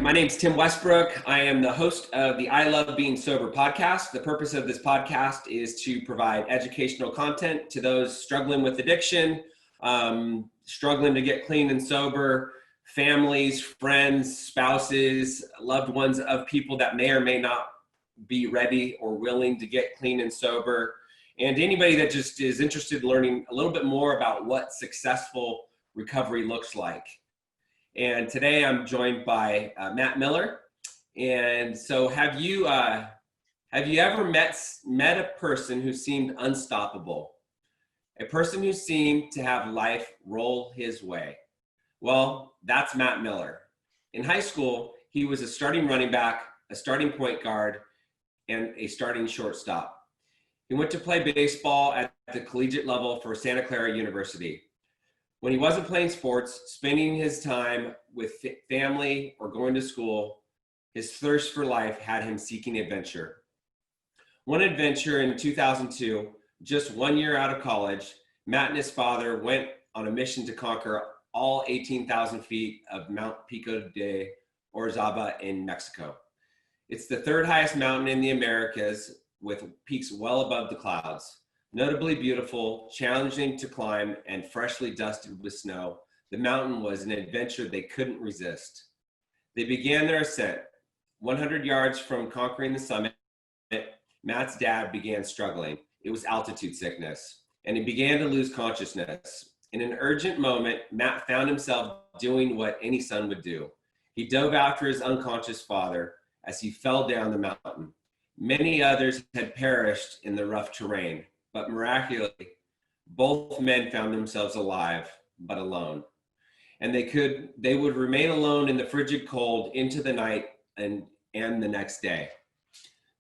My name's Tim Westbrook. I am the host of the I Love Being Sober podcast. The purpose of this podcast is to provide educational content to those struggling with addiction, struggling to get clean and sober, families, friends, spouses, loved ones of people that may or may not be ready or willing to get clean and sober, and anybody that just is interested in learning a little bit more about what successful recovery looks like. And today I'm joined by Matt Miller. And so have you ever met a person who seemed unstoppable? A person who seemed to have life roll his way? Well, that's Matt Miller. In high school, he was a starting running back, a starting point guard, and a starting shortstop. He went to play baseball at the collegiate level for Santa Clara University. When he wasn't playing sports, spending his time with family or going to school, his thirst for life had him seeking adventure. One adventure in 2002, just 1 year out of college, Matt and his father went on a mission to conquer all 18,000 feet of Mount Pico de Orizaba in Mexico. It's the third highest mountain in the Americas, with peaks well above the clouds. Notably beautiful, challenging to climb, and freshly dusted with snow, the mountain was an adventure they couldn't resist. They began their ascent. 100 yards from conquering the summit, Matt's dad began struggling. It was altitude sickness, and he began to lose consciousness. In an urgent moment, Matt found himself doing what any son would do. He dove after his unconscious father as he fell down the mountain. Many others had perished in the rough terrain, but miraculously, both men found themselves alive, but alone. And they would remain alone in the frigid cold into the night and the next day.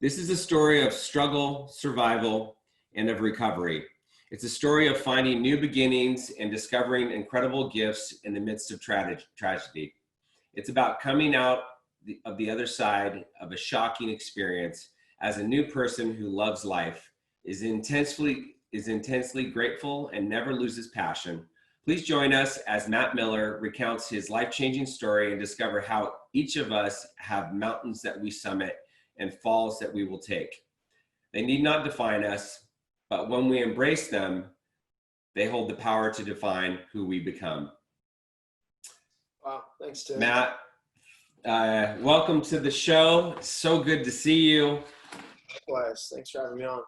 This is a story of struggle, survival, and of recovery. It's a story of finding new beginnings and discovering incredible gifts in the midst of tragedy. It's about coming out of the other side of a shocking experience as a new person who loves life, is intensely grateful, and never loses passion. Please join us as Matt Miller recounts his life-changing story and discover how each of us have mountains that we summit and falls that we will take. They need not define us, but when we embrace them, they hold the power to define who we become. Wow, thanks, Tim. Matt, welcome to the show. So good to see you. Likewise, thanks for having me on.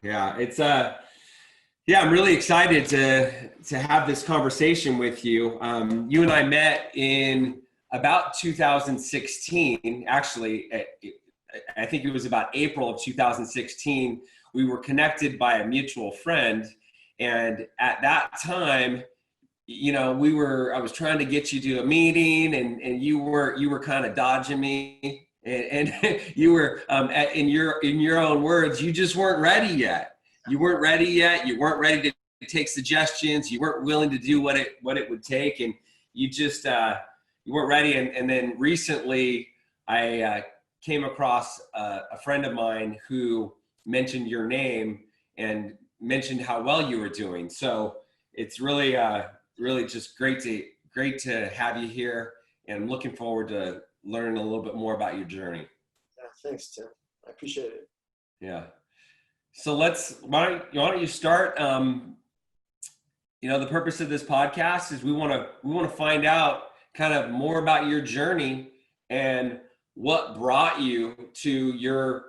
Yeah. It's I'm really excited to have this conversation with you. You and I met in about 2016. Actually, I think it was about April of 2016. We were connected by a mutual friend, and at that time, you know, I was trying to get you to a meeting, and you were kind of dodging me. And you were, in your own words, you just weren't ready yet. You weren't ready yet. You weren't ready to take suggestions. You weren't willing to do what it would take, and you just you weren't ready. And then recently, I came across a friend of mine who mentioned your name and mentioned how well you were doing. So it's really just great to have you here, and I'm looking forward to learn a little bit more about your journey. Yeah, thanks, Tim. I appreciate it. Yeah. So why don't you start? You know, the purpose of this podcast is we want to find out kind of more about your journey and what brought you to your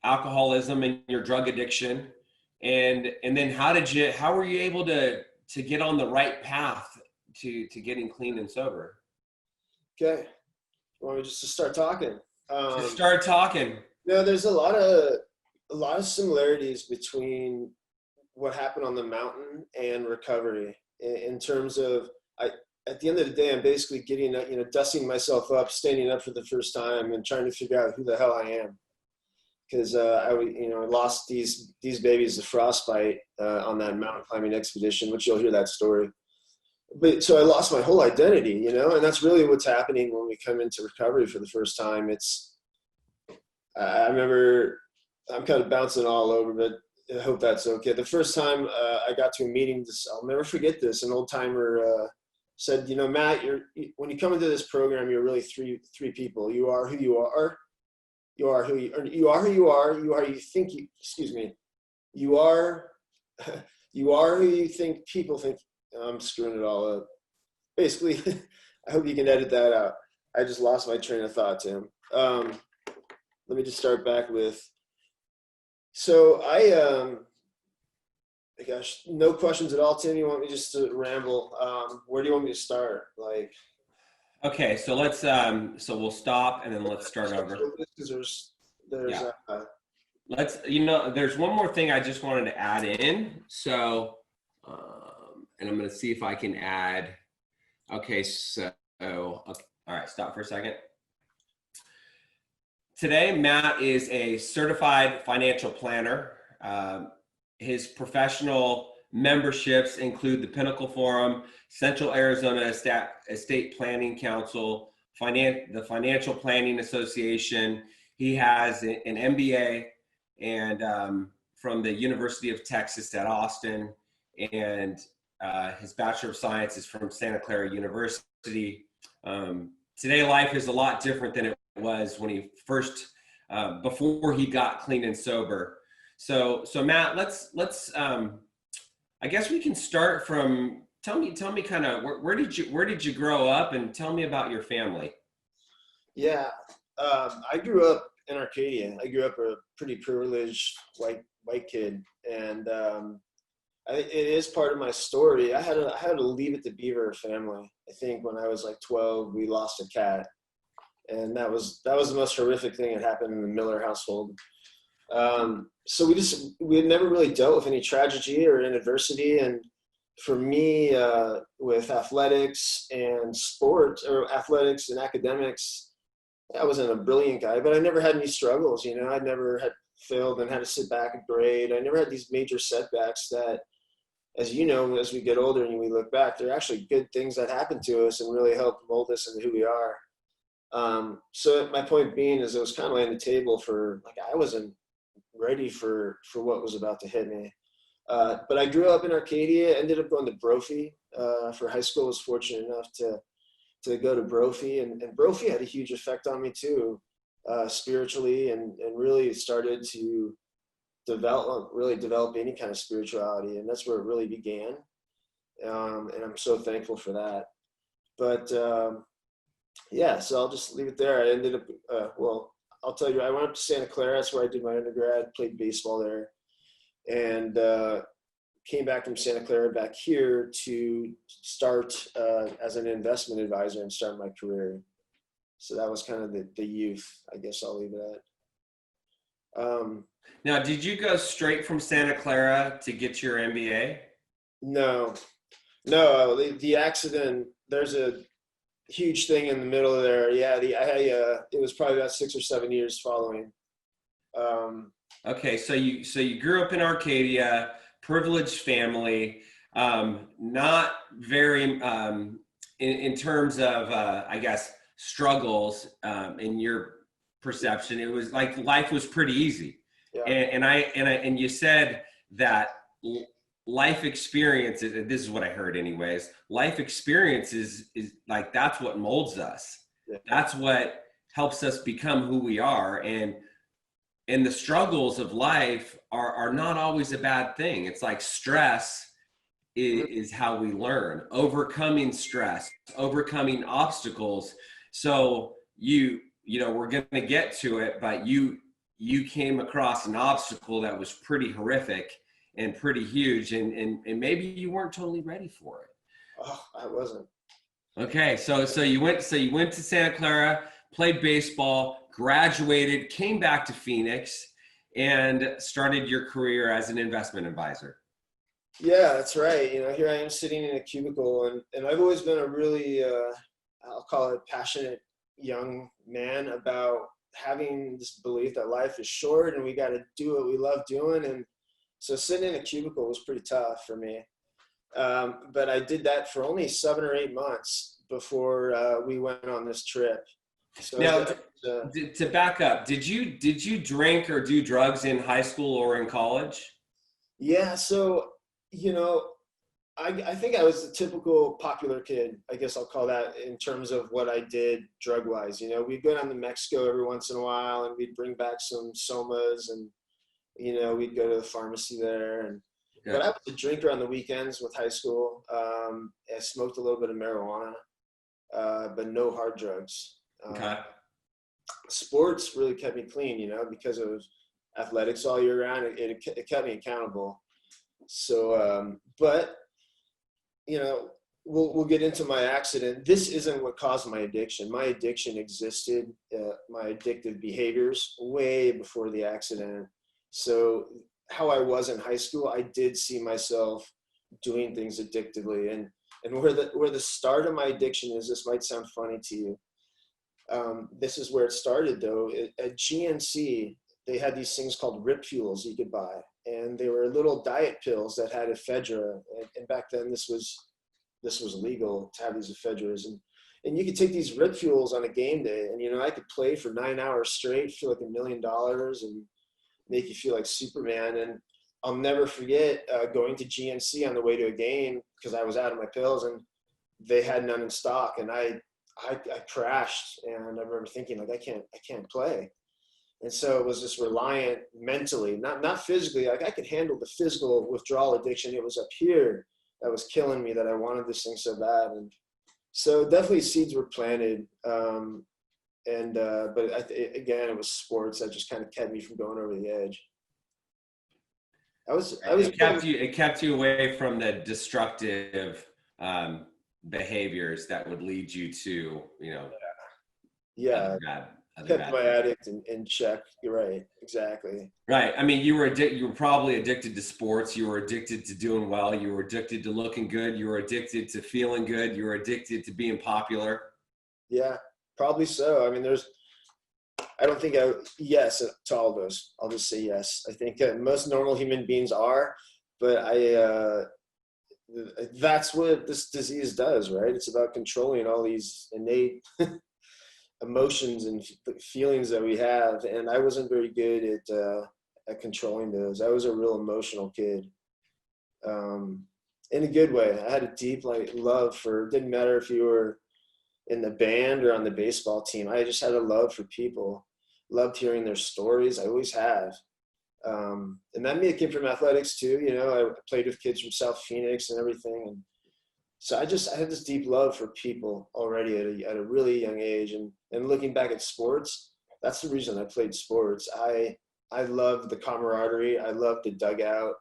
alcoholism and your drug addiction, and then how were you able to get on the right path to getting clean and sober? Okay. Want me just to start talking? Just start talking. No, there's a lot of similarities between what happened on the mountain and recovery. In terms of, at the end of the day, I'm basically getting, dusting myself up, standing up for the first time, and trying to figure out who the hell I am. Because I lost these babies to frostbite on that mountain climbing expedition, which you'll hear that story. But so I lost my whole identity, and that's really what's happening when we come into recovery for the first time. I remember, I'm kind of bouncing all over, but I hope that's okay. The first time I got to a meeting, I'll never forget this, an old timer said, Matt, when you come into this program, you're really three people. You are who you are. You are who you are. You are who you are. You are who you think you. Excuse me. You are. You are who you think people think. I'm screwing it all up. Basically, I hope you can edit that out. I just lost my train of thought, Tim. Let me just start back with. So gosh, no questions at all, Tim. You want me just to ramble? Where do you want me to start? Okay, so let's so we'll stop and then let's start over. There's there's one more thing I just wanted to add in. So, and I'm going to see if I can add. Okay, all right, stop for a second. Today, Matt is a certified financial planner. His professional memberships include the Pinnacle Forum, Central Arizona Estate Planning Council, the Financial Planning Association. He has an MBA and from the University of Texas at Austin, and his Bachelor of Science is from Santa Clara University. Today, life is a lot different than it was when he first, before he got clean and sober. So Matt, let's I guess we can start from, tell me kind of where did you grow up, and tell me about your family. Yeah, I grew up in Arcadia. I grew up a pretty privileged white kid, and it is part of my story. I had to leave it to Beaver family. I think when I was like 12, we lost a cat, and that was the most horrific thing that happened in the Miller household. So we had never really dealt with any tragedy or adversity. And for me, with athletics and sports, or athletics and academics, I wasn't a brilliant guy, but I never had any struggles. I never had failed and had to sit back and grade. I never had these major setbacks that, as you know, as we get older and we look back, they're actually good things that happen to us and really help mold us into who we are. So my point being is it was kind of laying the table for, I wasn't ready for what was about to hit me. But I grew up in Arcadia, ended up going to Brophy for high school. I was fortunate enough to go to Brophy, and Brophy had a huge effect on me too, spiritually, and really started to develop any kind of spirituality. And that's where it really began. And I'm so thankful for that. But yeah, so I'll just leave it there. I ended up, I'll tell you, I went up to Santa Clara. That's where I did my undergrad, played baseball there, and came back from Santa Clara back here to start as an investment advisor and start my career. So that was kind of the youth, I guess I'll leave it at. Now, did you go straight from Santa Clara to get your MBA? No, the accident, there's a huge thing in the middle of there. Yeah, it was probably about 6 or 7 years following. Okay, so you grew up in Arcadia, privileged family, not very in terms of I guess struggles in your perception. It was like life was pretty easy. Yeah. And you said that life experiences, and this is what I heard anyways, life experiences is like, that's what molds us. Yeah. That's what helps us become who we are. And the struggles of life are not always a bad thing. It's like stress is how we learn, overcoming stress, overcoming obstacles. So we're going to get to it, but you came across an obstacle that was pretty horrific and pretty huge, and maybe you weren't totally ready for it. Oh, I wasn't. Okay, so you went to Santa Clara, played baseball, graduated, came back to Phoenix, and started your career as an investment advisor. Yeah, that's right. Here I am sitting in a cubicle, and I've always been a really, I'll call it passionate young man about having this belief that life is short and we got to do what we love doing. And so sitting in a cubicle was pretty tough for me. But I did that for only 7 or 8 months before we went on this trip. So now, to back up, did you drink or do drugs in high school or in college? Yeah, so I think I was the typical popular kid, I guess I'll call that, in terms of what I did drug wise. You know, we'd go down to Mexico every once in a while and we'd bring back some somas, and, you know, we'd go to the pharmacy there. And, Yeah. but I was a drinker on the weekends with high school. I smoked a little bit of marijuana, but no hard drugs. Okay. Sports really kept me clean, you know, because of athletics all year round. It kept me accountable. So, but, you know, we'll get into my accident. This isn't what caused my addiction. My addiction existed, my addictive behaviors, way before the accident. So how I was in high school, I did see myself doing things addictively. And where the start of my addiction is, this might sound funny to you. This is where it started, though. At GNC, they had these things called Rip Fuels you could buy. And they were little diet pills that had ephedra. And back then, this was legal to have these ephedras. And you could take these Rip Fuels on a game day. And, you know, I could play for 9 hours straight, feel like $1 million, and make you feel like Superman. And I'll never forget going to GNC on the way to a game because I was out of my pills and they had none in stock. And I crashed, and I remember thinking, like, I can't play. And so it was just reliant mentally, not physically. Like, I could handle the physical withdrawal addiction. It was up here that was killing me, that I wanted this thing so bad. And so definitely seeds were planted. But again, it was sports that just kind of kept me from going over the edge. It kept you away from the destructive behaviors that would lead you to, you know. Yeah. Kept my addict in check. You're right. Exactly. Right. I mean, you were probably addicted to sports. You were addicted to doing well. You were addicted to looking good. You were addicted to feeling good. You were addicted to being popular. Yeah, probably so. I mean, I don't think yes to all those. I'll just say yes. I think most normal human beings are, but that's what this disease does, right? It's about controlling all these innate emotions and feelings that we have, and I wasn't very good at controlling those. I was a real emotional kid, in a good way. I had a deep love for. It didn't matter if you were in the band or on the baseball team. I just had a love for people. Loved hearing their stories. I always have, and that may have came from athletics too. You know, I played with kids from South Phoenix and everything, and so I had this deep love for people already at a really young age. And looking back at sports, that's the reason I played sports. I loved the camaraderie. I loved the dugout.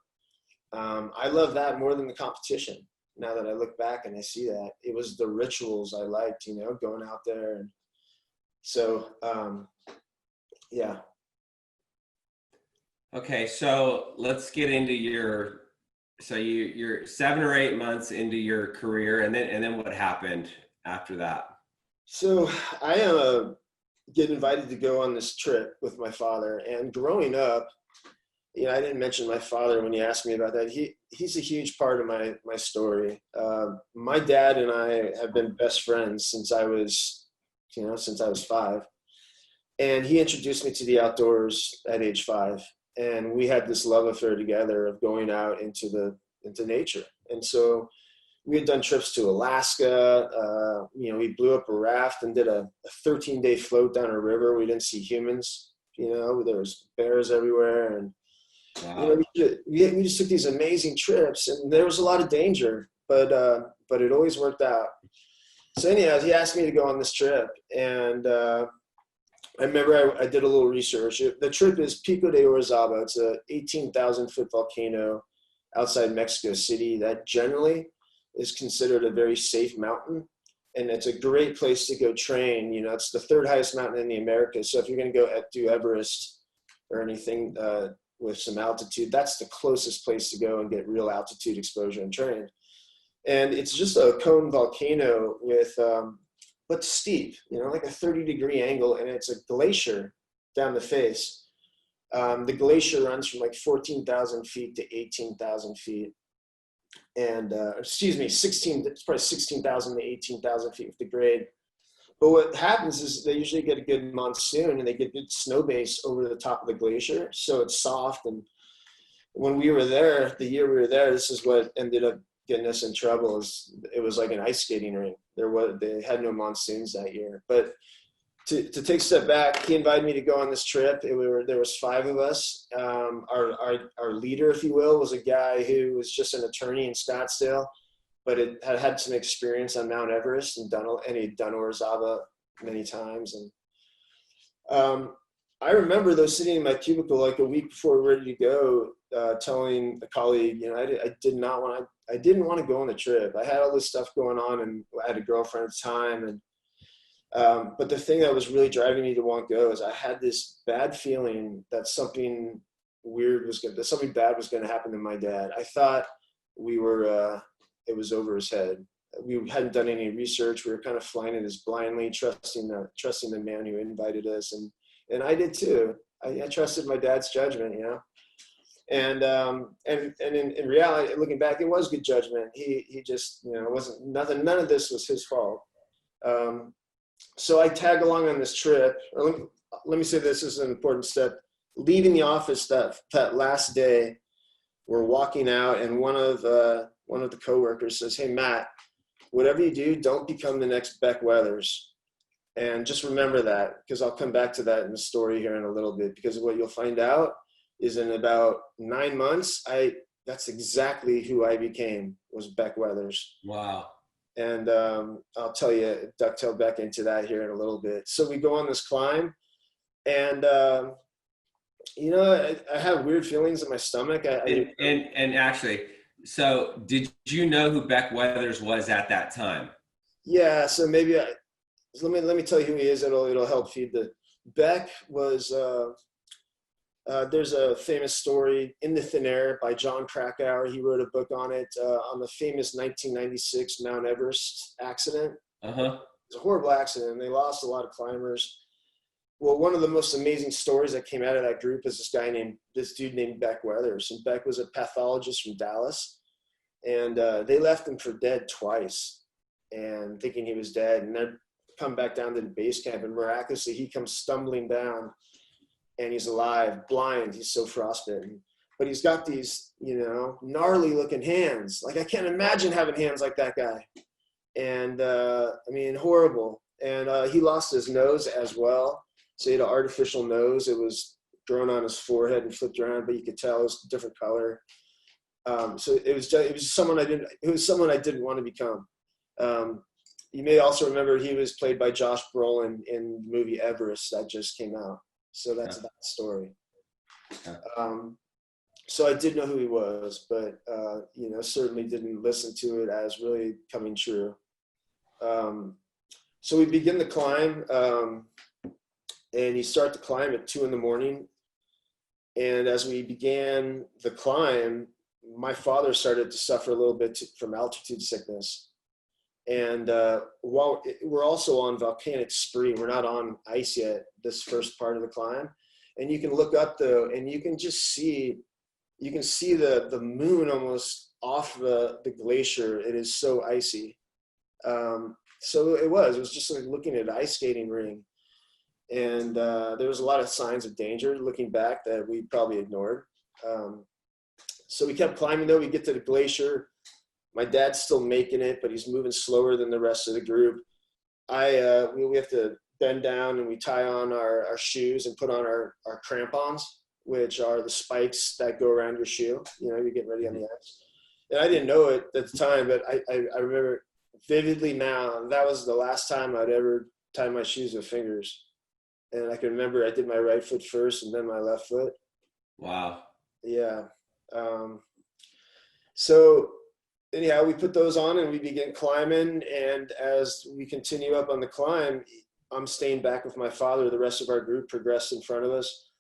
I love that more than the competition. Now that I look back and I see that, it was the rituals I liked, you know, going out there. And so, yeah. Okay, so let's get into you're 7 or 8 months into your career, and then what happened after that? So I get invited to go on this trip with my father. And growing up, you know, I didn't mention my father when you asked me about that. He's a huge part of my story. My dad and I have been best friends since I was 5. And he introduced me to the outdoors at age 5. And we had this love affair together of going out into nature. And so we had done trips to Alaska. You know, we blew up a raft and did a 13-day float down a river. We didn't see humans. You know, there was bears everywhere. And, wow. You know, we just took these amazing trips, and there was a lot of danger, but it always worked out. So anyhow, he asked me to go on this trip, and I remember I did a little research. The trip is Pico de Orizaba. It's a 18,000-foot volcano outside Mexico City that generally is considered a very safe mountain. And it's a great place to go train. You know, it's the 3rd highest mountain in the Americas. So if you're going to go do Everest or anything with some altitude, that's the closest place to go and get real altitude exposure and train. And it's just a cone volcano but steep, you know, like a 30-degree angle, and it's a glacier down the face. The glacier runs from like 14,000 feet to 18,000 feet. And, it's probably 16,000 to 18,000 feet with the grade. But what happens is they usually get a good monsoon and they get good snow base over the top of the glacier. So it's soft. And when we were there, the year we were there, this is what ended up getting us in trouble is it was like an ice skating rink. They had no monsoons that year. But to take a step back, he invited me to go on this trip. There was 5 of us. Our leader, if you will, was a guy who was just an attorney in Scottsdale, but it had some experience on Mount Everest and he'd done Orizaba many times. And I remember though sitting in my cubicle like a week before we were ready to go, telling a colleague, you know, I didn't want to go on the trip. I had all this stuff going on, and I had a girlfriend at the time, and but the thing that was really driving me to want to go is I had this bad feeling that something bad was going to happen to my dad. I thought it was over his head. We hadn't done any research. We were kind of flying it as blindly, trusting the man who invited us, and I did too. I trusted my dad's judgment, you know. And in reality, looking back, it was good judgment. He just, you know, it wasn't nothing. None of this was his fault. So I tagged along on this trip. Or let me say this is an important step. Leaving the office that last day, we're walking out, and one of the coworkers says, "Hey Matt, whatever you do, don't become the next Beck Weathers." And just remember that, because I'll come back to that in the story here in a little bit, because what you'll find out is in about 9 months, that's exactly who I became, was Beck Weathers. Wow. And I'll tell you, ducktail back into that here in a little bit. So we go on this climb, and you know, I have weird feelings in my stomach. And actually, so did you know who Beck Weathers was at that time? Yeah, so maybe let me tell you who he is. It'll help feed the. Beck was there's a famous story, In the Thin Air, by John Krakauer. He wrote a book on it, on the famous 1996 Mount Everest accident. Uh-huh. It's a horrible accident, and they lost a lot of climbers. Well, one of the most amazing stories that came out of that group is this dude named Beck Weathers. And Beck was a pathologist from Dallas, and they left him for dead twice, and thinking he was dead. And then come back down to the base camp, and miraculously he comes stumbling down, and he's alive, blind. He's so frostbitten, but he's got these, you know, gnarly looking hands. Like, I can't imagine having hands like that guy. And I mean, horrible. And he lost his nose as well. So he had an artificial nose. It was grown on his forehead and flipped around, but you could tell it was a different color. So it was someone I didn't want to become. You may also remember he was played by Josh Brolin in the movie Everest that just came out. So that's that story. So I did know who he was, but you know, certainly didn't listen to it as really coming true. So we begin the climb, and you start to climb at 2 a.m. And as we began the climb, my father started to suffer a little bit from altitude sickness. And while we're also on volcanic spree, we're not on ice yet, this first part of the climb. And you can look up though, and you can just see, the moon almost off the glacier. It is so icy. So it was just like looking at an ice skating ring. And there was a lot of signs of danger looking back that we probably ignored. So we kept climbing though. We get to the glacier. My dad's still making it, but he's moving slower than the rest of the group. We have to bend down, and we tie on our shoes and put on our crampons, which are the spikes that go around your shoe. You know, you're getting ready on the ice. And I didn't know it at the time, but I remember vividly now, that was the last time I'd ever tie my shoes with fingers. And I can remember I did my right foot first and then my left foot. Wow. Yeah. So anyhow, we put those on and we begin climbing. And as we continue up on the climb, I'm staying back with my father. The rest of our group progressed in front of us.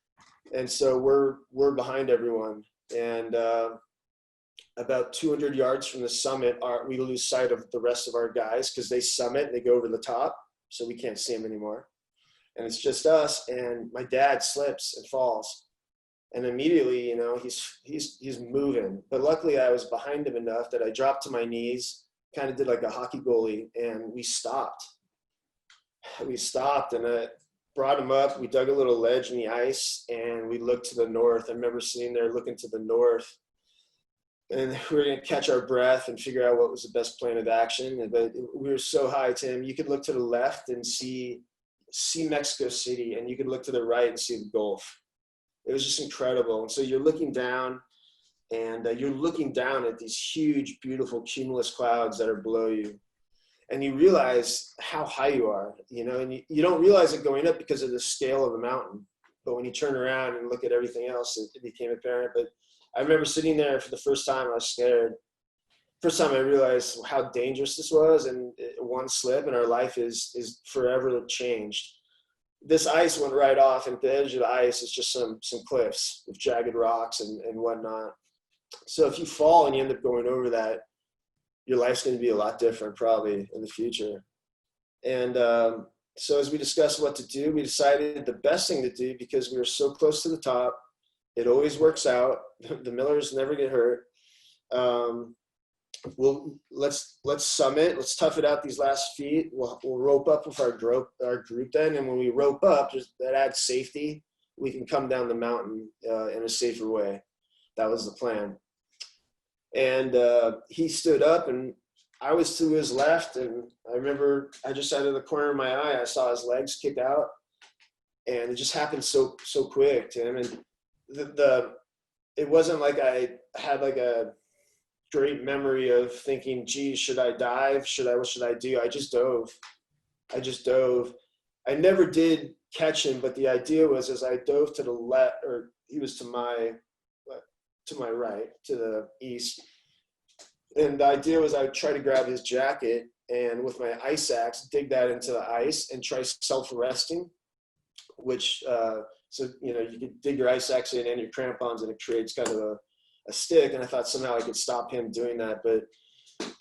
And so we're behind everyone. And about 200 yards from the summit, we lose sight of the rest of our guys because they summit and they go over the top. So we can't see them anymore. And it's just us. And my dad slips and falls. And immediately, you know, he's moving. But luckily I was behind him enough that I dropped to my knees, kind of did like a hockey goalie, and we stopped. And I brought him up. We dug a little ledge in the ice, and we looked to the north. I remember sitting there looking to the north. and we were going to catch our breath and figure out what was the best plan of action. But we were so high, Tim, you could look to the left and see Mexico City, and you could look to the right and see the Gulf. It was just incredible. And so you're looking down, and you're looking down at these huge, beautiful cumulus clouds that are below you. And you realize how high you are, you know, and you don't realize it going up because of the scale of the mountain. But when you turn around and look at everything else, it became apparent. But I remember sitting there for the first time, I was scared. First time I realized how dangerous this was, and one slip and our life is forever changed. This ice went right off, and at the edge of the ice is just some cliffs with jagged rocks and whatnot. So if you fall and you end up going over that, your life's going to be a lot different probably in the future. And so as we discussed what to do, we decided the best thing to do, because we were so close to the top, it always works out. The Millers never get hurt. Let's summit. Let's tough it out these last feet. We'll rope up with our group then, and when we rope up, that adds safety. We can come down the mountain in a safer way. That was the plan. And he stood up, and I was to his left, and I remember I just out of the corner of my eye, I saw his legs kick out, and it just happened so quick, Tim. And it wasn't like I had like a great memory of thinking, geez, should I dive? What should I do? I just dove. I never did catch him, but the idea was, as I dove to the left, or he was to my right, to the east. And the idea was I would try to grab his jacket and with my ice axe, dig that into the ice and try self-arresting, which, so, you know, you could dig your ice axe in and your crampons, and it creates kind of a stick. And I thought somehow I could stop him doing that. But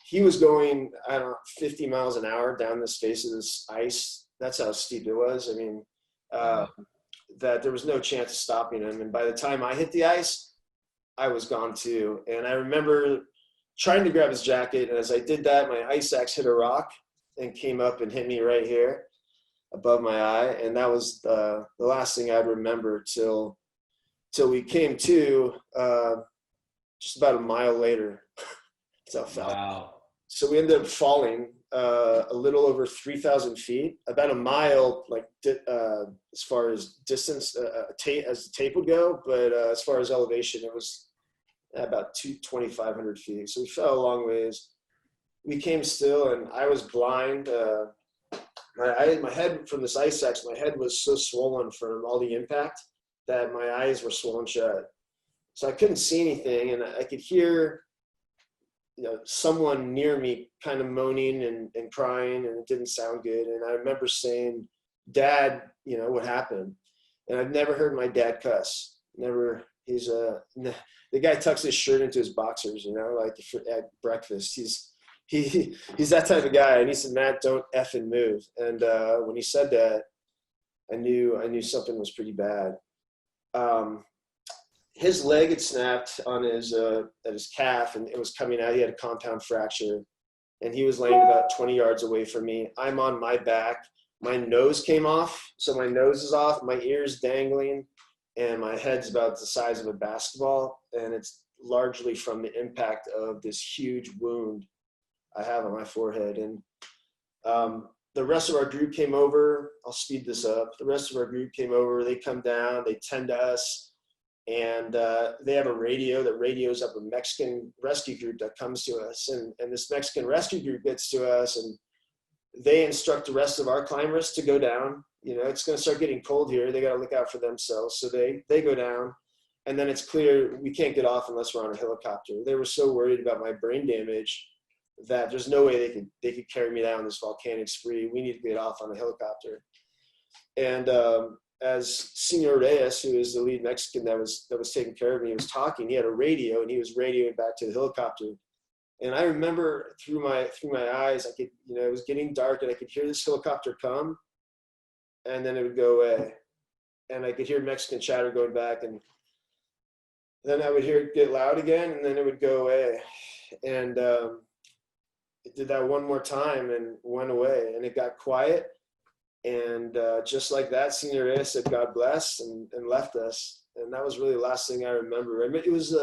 he was going, I don't know, 50 miles an hour down this face of this ice. That's how steep it was. I mean, that there was no chance of stopping him. And by the time I hit the ice, I was gone too. And I remember trying to grab his jacket, and as I did that, my ice axe hit a rock and came up and hit me right here above my eye. And that was the last thing I'd remember till we came to just about a mile later. That's how it felt. Wow. So we ended up falling a little over 3,000 feet, about a mile, like as far as distance, as the tape would go. But as far as elevation, it was about 2,500 feet. So we fell a long ways. We came still, and I was blind. My head from this ice axe, my head was so swollen from all the impact that my eyes were swollen shut. So I couldn't see anything, and I could hear, you know, someone near me kind of moaning and crying, and it didn't sound good. And I remember saying, "Dad, you know, what happened?" And I've never heard my dad cuss. Never. He's the guy tucks his shirt into his boxers, you know, like at breakfast. He's that type of guy. And he said, "Matt, don't effing move." And when he said that, I knew something was pretty bad. His leg had snapped on his at his calf, and it was coming out. He had a compound fracture, and he was laying about 20 yards away from me. I'm on my back. My nose came off, so my nose is off. My ear's dangling, and my head's about the size of a basketball, and it's largely from the impact of this huge wound I have on my forehead. And the rest of our group came over. I'll speed this up. The rest of our group came over. They come down. They tend to us. And they have a radio that radios up a Mexican rescue group that comes to us. And this Mexican rescue group gets to us, and they instruct the rest of our climbers to go down. You know, it's going to start getting cold here. They got to look out for themselves. So they go down. And then it's clear we can't get off unless we're on a helicopter. They were so worried about my brain damage that there's no way they could carry me down this volcanic spree. We need to get off on a helicopter. And as Senor Reyes, who is the lead Mexican that was taking care of me, was talking, he had a radio, and he was radioing back to the helicopter. And I remember through my eyes, I could, you know, it was getting dark, and I could hear this helicopter come, and then it would go away. And I could hear Mexican chatter going back, and then I would hear it get loud again, and then it would go away. And it did that one more time and went away, and it got quiet. And just like that, Senor Reyes said, "God bless," and left us. And that was really the last thing I remember. I mean, it was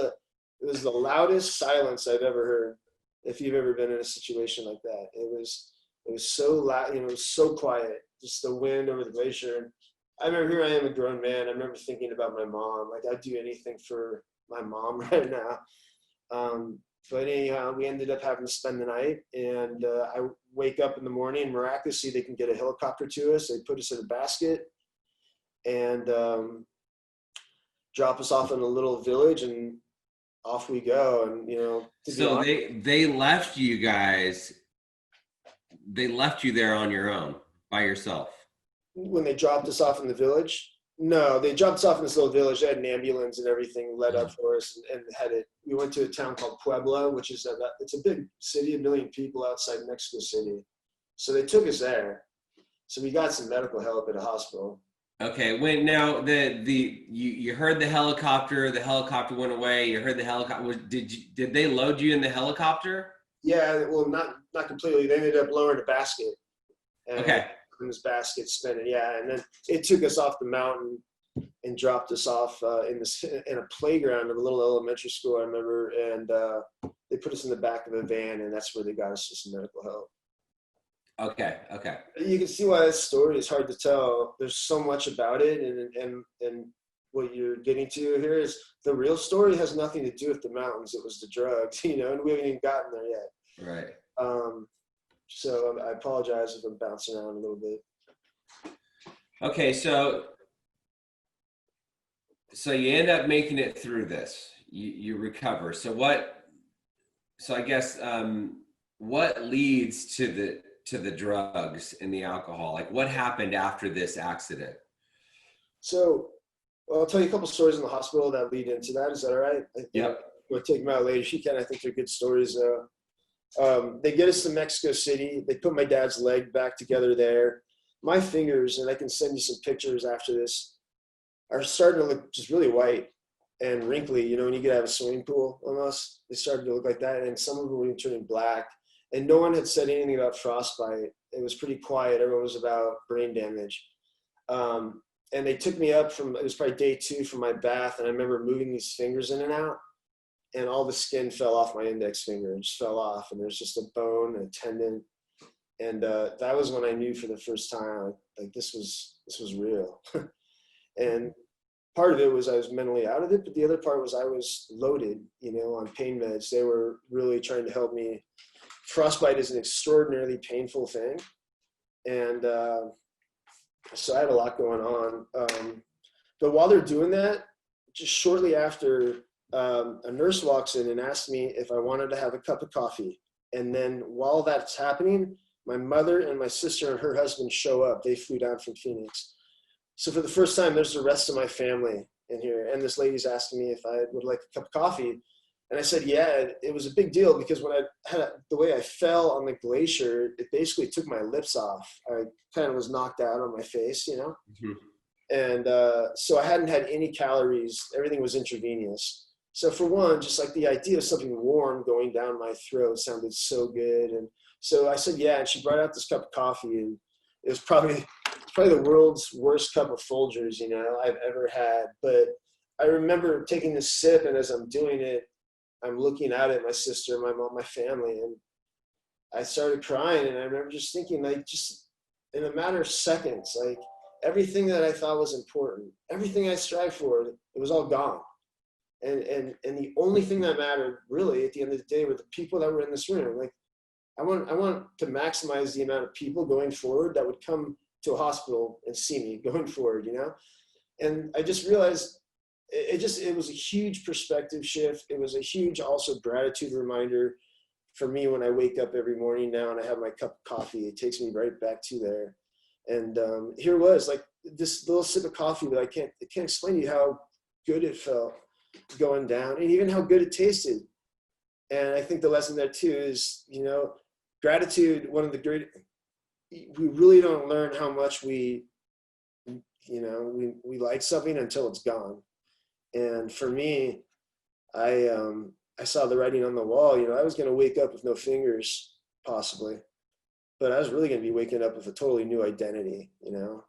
It was the loudest silence I've ever heard. If you've ever been in a situation like that, it was so loud, you know, it was so quiet, just the wind over the glacier. And I remember, here I am, a grown man. I remember thinking about my mom. Like, I'd do anything for my mom right now. But anyhow, we ended up having to spend the night, and I wake up in the morning. Miraculously, they can get a helicopter to us. They put us in a basket and drop us off in a little village, and off we go. And, you know, so they left you guys. They left you there on your own, by yourself. When they dropped us off in the village, no, they dropped us off in this little village. They had an ambulance and everything led up for us, and we went to a town called Puebla, which is it's a big city, 1 million people outside Mexico City. So they took us there. So we got some medical help at a hospital. Okay, wait, now you heard the helicopter went away. You heard the helicopter. Did they load you in the helicopter? Yeah, well, not completely. They ended up lowering a basket. And okay. In this basket spinning, yeah, and then it took us off the mountain and dropped us off in a playground of a little elementary school, I remember, and they put us in the back of a van, and that's where they got us to some medical help. Okay. You can see why this story is hard to tell. There's so much about it, and what you're getting to here is the real story has nothing to do with the mountains. It was the drugs, you know, and we haven't even gotten there yet. Right. So I apologize if I'm bouncing around a little bit. Okay, so you end up making it through this. You recover. So I guess what leads to the drugs and the alcohol? Like, what happened after this accident? So, well, I'll tell you a couple stories in the hospital that lead into that. Is that all right? Yeah. We'll take them out later. She can. I think they're good stories. They get us to Mexico City. They put my dad's leg back together there. My fingers, and I can send you some pictures after this, are starting to look just really white and wrinkly. You know, when you get out of a swimming pool almost, they started to look like that. And some of them were turning black. And no one had said anything about frostbite. It was pretty quiet. Everyone was about brain damage. And they took me up it was probably day 2 from my bath. And I remember moving these fingers in and out. And all the skin fell off my index finger. It just fell off, and there's just a bone, a tendon, and that was when I knew for the first time, like this was real. And part of it was I was mentally out of it, but the other part was I was loaded, you know, on pain meds. They were really trying to help me. Frostbite is an extraordinarily painful thing, and so I had a lot going on. But while they're doing that, just shortly after, a nurse walks in and asks me if I wanted to have a cup of coffee. And then while that's happening, my mother and my sister and her husband show up. They flew down from Phoenix. So for the first time, there's the rest of my family in here. And this lady's asking me if I would like a cup of coffee. And I said, yeah. It was a big deal because when I had the way I fell on the glacier, it basically took my lips off. I kind of was knocked out on my face, you know? Mm-hmm. And so I hadn't had any calories. Everything was intravenous. So for one, just like the idea of something warm going down my throat sounded so good. And so I said, yeah. And she brought out this cup of coffee, and it was probably the world's worst cup of Folgers, you know, I've ever had. But I remember taking this sip, and as I'm doing it, I'm looking out at my sister, my mom, my family, and I started crying. And I remember just thinking, like, just in a matter of seconds, like everything that I thought was important, everything I strived for, it was all gone. And the only thing that mattered really at the end of the day were the people that were in this room. Like, I want to maximize the amount of people going forward that would come to a hospital and see me going forward, you know? And I just realized it was a huge perspective shift. It was a huge also gratitude reminder for me when I wake up every morning now and I have my cup of coffee. It takes me right back to there. And here it was, like this little sip of coffee, but I can't explain to you how good it felt going down, and even how good it tasted. And I think the lesson there too is, you know, gratitude, one of the great, we really don't learn how much we like something until it's gone. And for me, I saw the writing on the wall. You know, I was going to wake up with no fingers possibly, but I was really going to be waking up with a totally new identity, you know?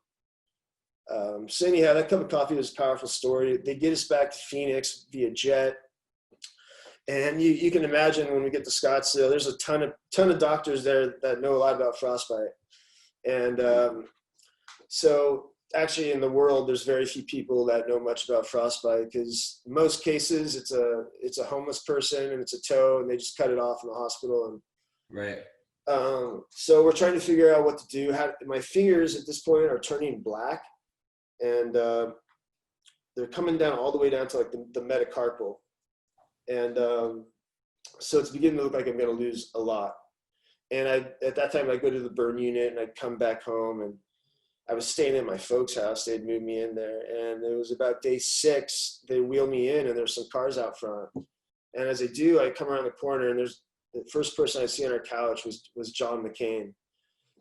So anyhow, that cup of coffee was a powerful story. They get us back to Phoenix via jet. And you can imagine when we get to Scottsdale, there's a ton of doctors there that know a lot about frostbite. And so actually in the world, there's very few people that know much about frostbite, because in most cases it's a homeless person and it's a toe and they just cut it off in the hospital. And right. So we're trying to figure out what to do. My fingers at this point are turning black, and they're coming down all the way down to like the metacarpal. And so it's beginning to look like I'm going to lose a lot. And at that time, I'd go to the burn unit and I'd come back home, and I was staying at my folks' house. They'd moved me in there. And it was about day 6, they wheel me in and there's some cars out front. And as I do, I come around the corner and there's the first person I see on our couch was John McCain.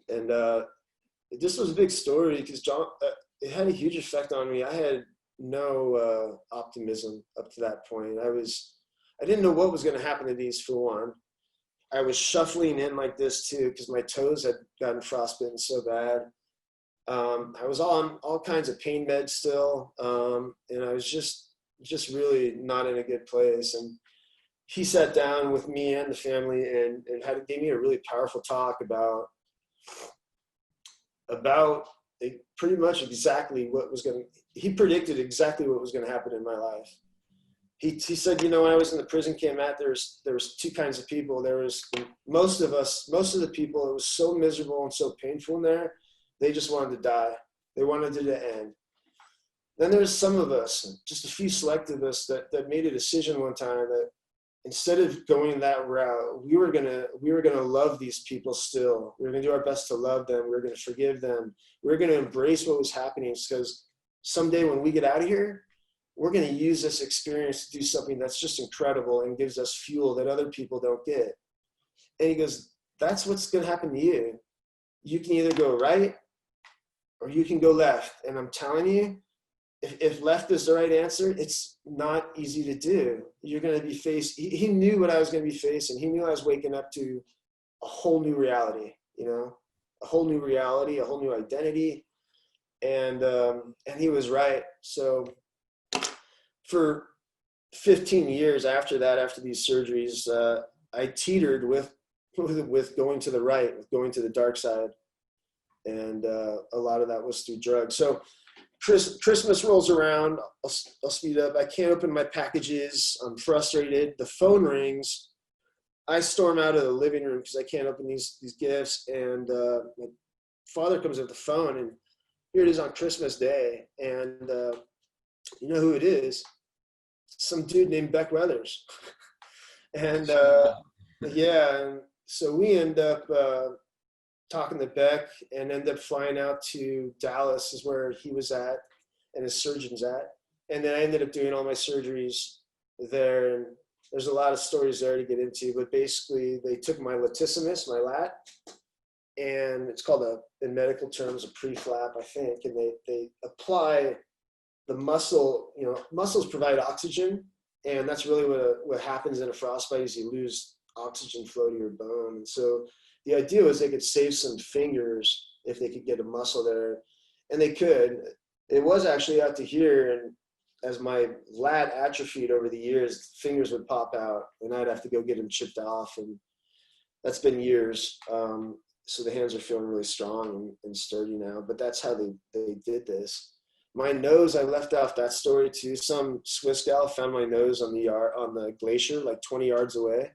And this was a big story because John, it had a huge effect on me. I had no optimism up to that point. I didn't know what was going to happen to these, for one. I was shuffling in like this too, because my toes had gotten frostbitten so bad. I was on all kinds of pain meds still. And I was just really not in a good place. And he sat down with me and the family and gave me a really powerful talk about pretty much exactly what was he predicted exactly what was going to happen in my life. He said, when I was in the prison camp, Matt, there was 2 kinds of people. There was most of the people, it was so miserable and so painful in there, they just wanted to die. They wanted it to end. Then there's some of us, just a few select of us, that made a decision one time that instead of going that route, we were gonna love these people still. We were gonna do our best to love them. We were gonna forgive them. We were gonna embrace what was happening, because someday when we get out of here, we're going to use this experience to do something that's just incredible and gives us fuel that other people don't get. And he goes, that's what's going to happen to you. You can either go right or you can go left. And I'm telling you, if left is the right answer, it's not easy to do. You're going to be faced. He knew what I was going to be facing. He knew I was waking up to a whole new reality, a whole new reality, a whole new identity. And he was right. So for 15 years after that, after these surgeries, I teetered with going to the right, with going to the dark side. And a lot of that was through drugs. So Christmas rolls around. I'll speed up. I can't open my packages. I'm frustrated. The phone rings. I storm out of the living room because I can't open these gifts. And my father comes up the phone, and here it is on Christmas Day. And you know who it is? Some dude named Beck Weathers. And and so we end up talking to Beck and end up flying out to Dallas, is where he was at and his surgeon's at. And then I ended up doing all my surgeries there. And there's a lot of stories there to get into, but basically they took my latissimus, my lat, and it's called in medical terms, a pre-flap, I think. And they apply the muscle, muscles provide oxygen, and that's really what happens in a frostbite is you lose oxygen flow to your bone. And so the idea was they could save some fingers if they could get a muscle there, and they could. It was actually out to here, and as my lat atrophied over the years, fingers would pop out, and I'd have to go get them chipped off, and that's been years. So the hands are feeling really strong and sturdy now, but that's how they did this. My nose, I left off that story too. Some Swiss gal found my nose on the glacier, like 20 yards away,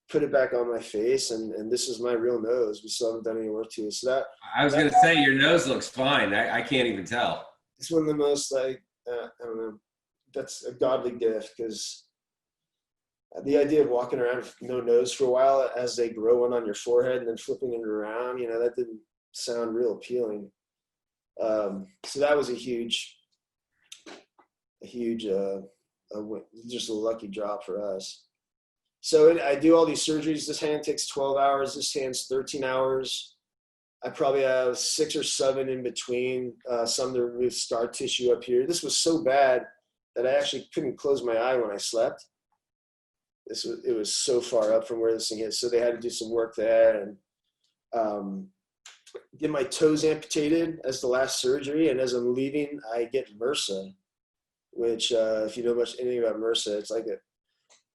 put it back on my face, and this is my real nose. We still haven't done any work to it. So that I was going to say, your nose looks fine. I can't even tell. It's one of the most I don't know. That's a godly gift, because the idea of walking around with no nose for a while as they grow one on your forehead and then flipping it around, that didn't sound real appealing. So that was a huge, just a lucky drop for us. So I do all these surgeries. This hand takes 12 hours. This hand's 13 hours. I probably have 6 or 7 in between, some to remove scar tissue up here. This was so bad that I actually couldn't close my eye when I slept. It was so far up from where this thing is. So they had to do some work there, and get my toes amputated as the last surgery. And as I'm leaving, I get MRSA, which if you know anything about MRSA, it's like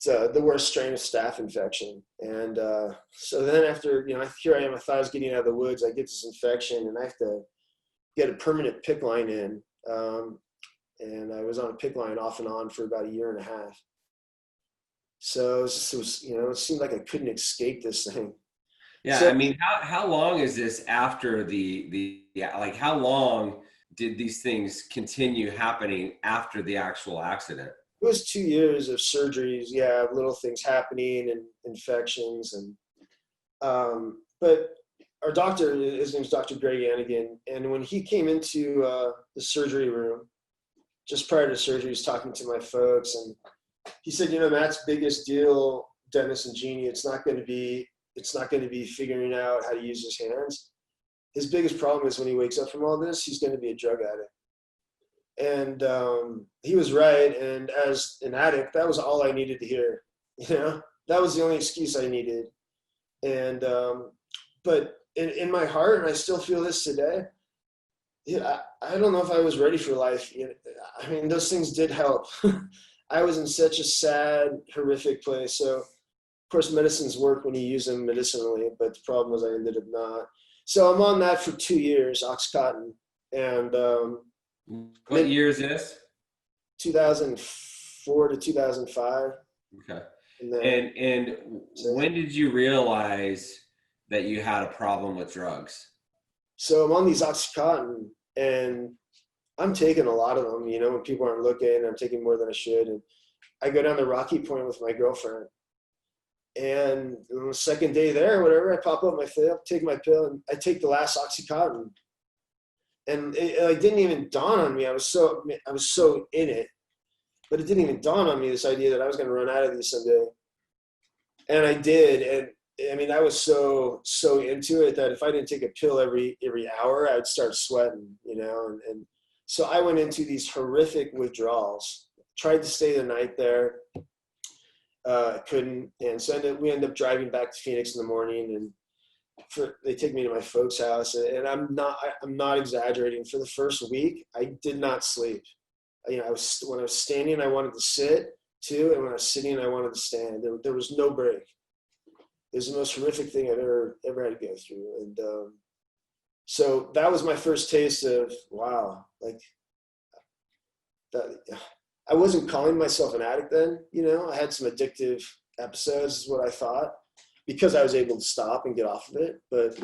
the worst strain of staph infection. And so then after, here I am, I thought I was getting out of the woods. I get this infection and I have to get a permanent PICC line in. And I was on a PICC line off and on for about 1.5 years. So it seemed like I couldn't escape this thing. Yeah, So, I mean, how long is this after like how long did these things continue happening after the actual accident? it was 2 years of surgeries, little things happening and infections. And but our doctor, his name's Dr. Barry Hannigan, and when he came into the surgery room, just prior to surgery, he was talking to my folks, and he said, Matt's biggest deal, Dennis and Jeannie, it's not going to be figuring out how to use his hands. His biggest problem is when he wakes up from all this, he's going to be a drug addict. And he was right. And as an addict, that was all I needed to hear. That was the only excuse I needed. And but in my heart, and I still feel this today, I don't know if I was ready for life. I mean, those things did help. I was in such a sad, horrific place. So, of course, medicines work when you use them medicinally, but the problem was I ended up not. So I'm on that for 2 years, 𝐼𝐸𝐿. And what year is this? 2004 to 2005. Okay. And when did you realize that you had a problem with drugs? So I'm on these 𝐼𝐸𝐿, and I'm taking a lot of them, when people aren't looking. I'm taking more than I should. And I go down to Rocky Point with my girlfriend. And on the second day there, whatever, I pop up my pill, take my pill, and I take the last 𝐼𝐸𝐿. And it didn't even dawn on me. I was so in it, but it didn't even dawn on me, this idea that I was going to run out of these someday. And I did. And I mean, I was so into it that if I didn't take a pill every hour, I'd start sweating, and so I went into these horrific withdrawals, tried to stay the night there, couldn't. And so we ended up driving back to Phoenix in the morning, and they take me to my folks' house, and I'm not exaggerating. For the first week, I did not sleep. When I was standing, I wanted to sit too, and when I was sitting, I wanted to stand. There was no break. It was the most horrific thing I've ever had to go through. And so that was my first taste of, wow, like that. I wasn't calling myself an addict then, I had some addictive episodes is what I thought, because I was able to stop and get off of it. But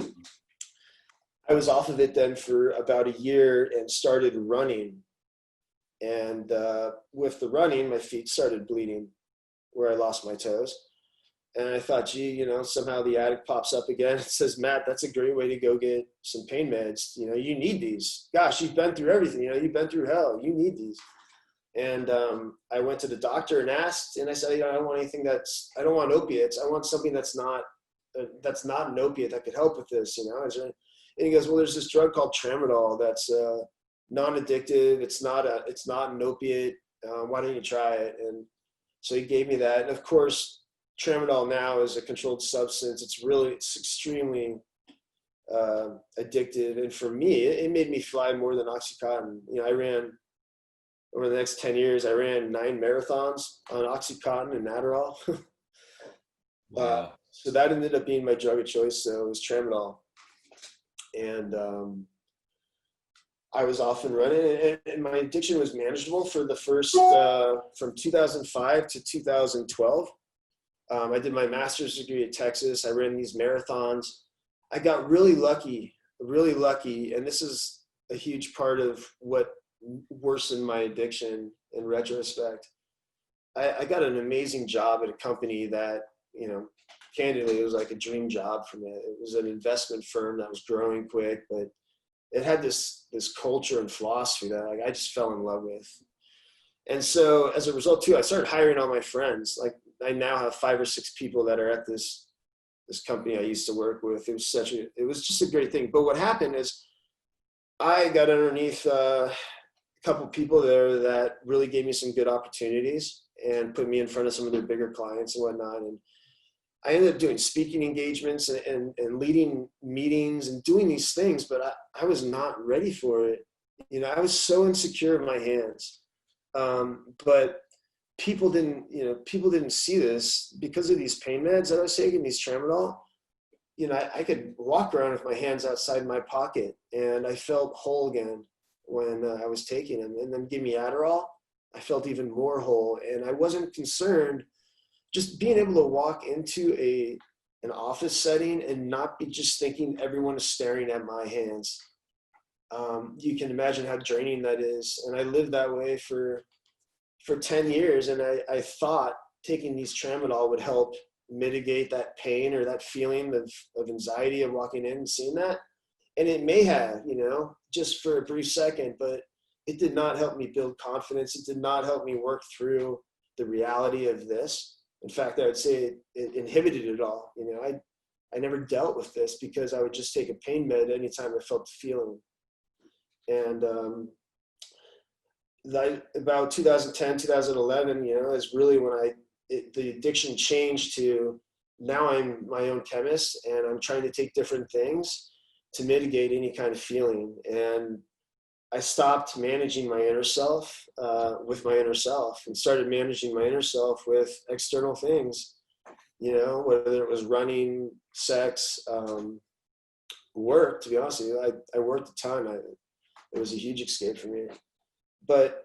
I was off of it then for about 1 year and started running. And with the running, my feet started bleeding where I lost my toes. And I thought, gee, somehow the addict pops up again and says, Matt, that's a great way to go get some pain meds. You need these. Gosh, you've been through everything. You've been through hell. You need these. And I went to the doctor and asked, and I said, I don't want anything I don't want opiates. I want something that's not an opiate that could help with this, And he goes, well, there's this drug called tramadol that's non-addictive. It's not an opiate. Why don't you try it? And so he gave me that. And of course, tramadol now is a controlled substance. It's extremely addictive. And for me, it made me fly more than 𝐼𝐸𝐿. I ran, over the next 10 years, I ran 9 marathons on 𝐸𝐸𝐿 and Adderall. Wow. So that ended up being my drug of choice. So it was tramadol. And I was off and running, and my addiction was manageable for the first, from 2005 to 2012. I did my master's degree at Texas. I ran these marathons. I got really lucky. And this is a huge part of what worsened my addiction in retrospect. I got an amazing job at a company that, candidly, it was like a dream job for me. It was an investment firm that was growing quick, but it had this culture and philosophy that I just fell in love with. And so as a result too, I started hiring all my friends. Like I now have 5 or 6 people that are at this company I used to work with. It was just a great thing. But what happened is I got underneath a couple people there that really gave me some good opportunities and put me in front of some of their bigger clients and whatnot. And I ended up doing speaking engagements and leading meetings and doing these things, but I was not ready for it. I was so insecure in my hands. But people didn't see this because of these pain meds that I was taking, these tramadol. I could walk around with my hands outside my pocket, and I felt whole again when I was taking them. And then give me Adderall, I felt even more whole. And I wasn't concerned, just being able to walk into an office setting and not be just thinking everyone is staring at my hands. You can imagine how draining that is. And I lived that way for 10 years. And I thought taking these tramadol would help mitigate that pain or that feeling of anxiety of walking in and seeing that. And it may have, just for a brief second, but it did not help me build confidence. It did not help me work through the reality of this. In fact, I would say it inhibited it all. I never dealt with this because I would just take a pain med anytime I felt the feeling. And about 2010, 2011, is really when the addiction changed to, now I'm my own chemist and I'm trying to take different things to mitigate any kind of feeling. And I stopped managing my inner self with my inner self and started managing my inner self with external things, whether it was running, sex, work. To be honest with you, I worked a ton. It was a huge escape for me. But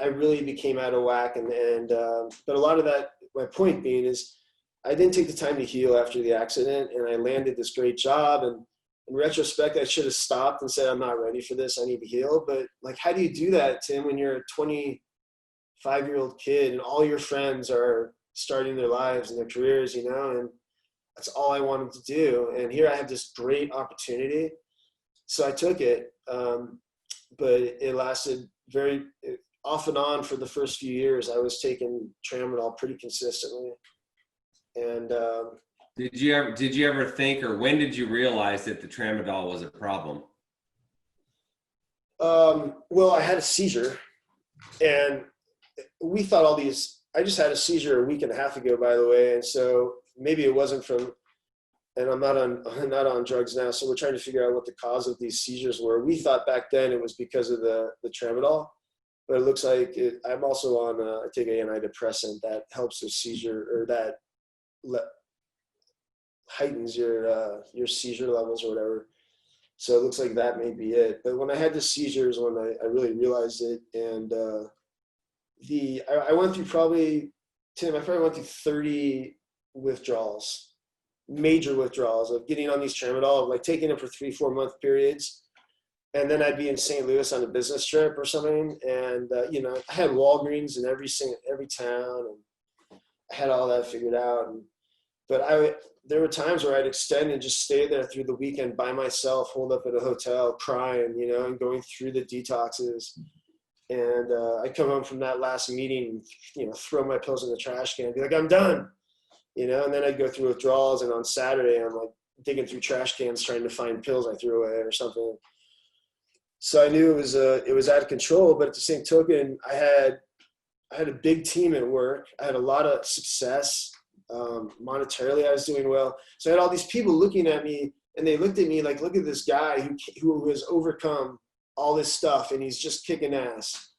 I really became out of whack, but a lot of that, my point being is, I didn't take the time to heal after the accident, and I landed this great job. And in retrospect, I should have stopped and said, I'm not ready for this. I need to heal. But how do you do that, Tim, when you're a 25-year-old kid and all your friends are starting their lives and their careers, and that's all I wanted to do. And here I have this great opportunity. So I took it. But it lasted off and on for the first few years. I was taking tramadol pretty consistently. And did you ever think, or when did you realize that the tramadol was a problem? Well, I had a seizure, and we thought I just had a seizure a week and a half ago, by the way. And so maybe it wasn't and I'm not on drugs now, so we're trying to figure out what the cause of these seizures were. We thought back then it was because of the tramadol, but it looks like I'm also on, I take an antidepressant that helps with seizure, or that heightens your seizure levels or whatever. So it looks like that may be it. But when I had the seizures, when I really realized it, and I went through I probably went through 30 withdrawals. Major withdrawals of getting on these tramadol, taking them for 3-4 month periods. And then I'd be in St. Louis on a business trip or something. And, I had Walgreens in every town, and I had all that figured out. But there were times where I'd extend and just stay there through the weekend by myself, holed up at a hotel, crying, and going through the detoxes. And I'd come home from that last meeting, throw my pills in the trash can and be like, I'm done. And then I'd go through withdrawals, and on Saturday I'm digging through trash cans trying to find pills I threw away or something. So I knew it was out of control. But at the same token, I had a big team at work. I had a lot of success. Monetarily, I was doing well. So I had all these people looking at me, and they looked at me like, look at this guy who has overcome all this stuff, and he's just kicking ass.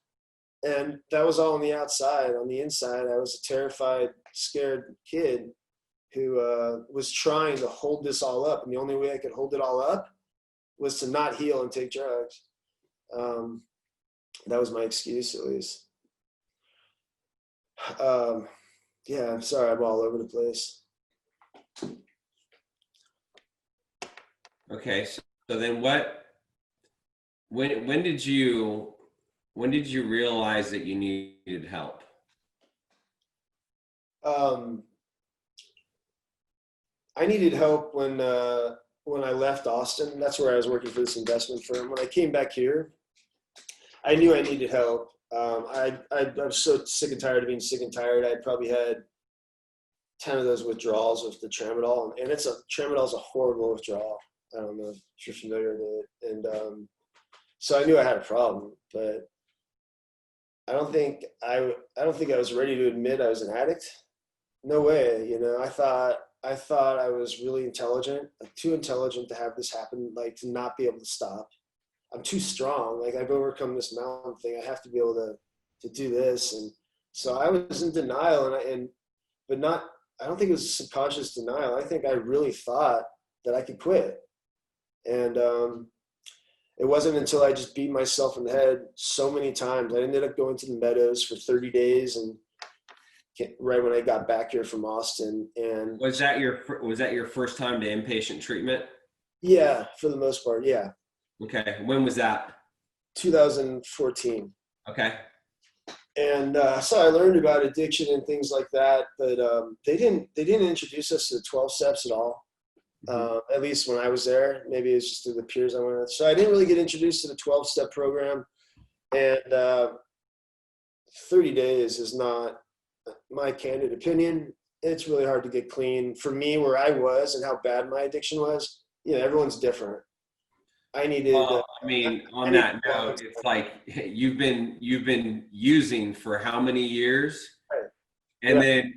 And that was all on the outside. On the inside, I was a terrified, scared kid who was trying to hold this all up. And the only way I could hold it all up was to not heal and take drugs. That was my excuse, at least. Yeah, I'm sorry, I'm all over the place. Okay, so then when did you realize that you needed help? I needed help when I left Austin. That's where I was working for this investment firm. When I came back here, I knew I needed help. I was so sick and tired of being sick and tired. I probably had 10 of those withdrawals with the tramadol, and tramadol is a horrible withdrawal. I don't know if you're familiar with it. And so I knew I had a problem, but I don't think I was ready to admit I was an addict. No way. I thought I was really intelligent, too intelligent to have this happen, to not be able to stop. I'm too strong. I've overcome this mountain thing. I have to be able to do this. And So I was in denial, but not. I don't think it was subconscious denial. I think I really thought that I could quit, and it wasn't until I just beat myself in the head so many times. I ended up going to the Meadows for 30 days, and right when I got back here from Austin. And Was that your first time to inpatient treatment? yeah, for the most part, yeah. Okay. When was that? 2014. Okay. And so I learned about addiction and things like that, but they didn't introduce us to the 12 steps at all. At least when I was there. Maybe it's just through the peers I went with. So I didn't really get introduced to the 12-step program. And 30 days is not my candid opinion. It's really hard to get clean. For me, where I was and how bad my addiction was, everyone's different. I needed. Well, I mean, on that note, it's like you've been using for how many years? Right. And then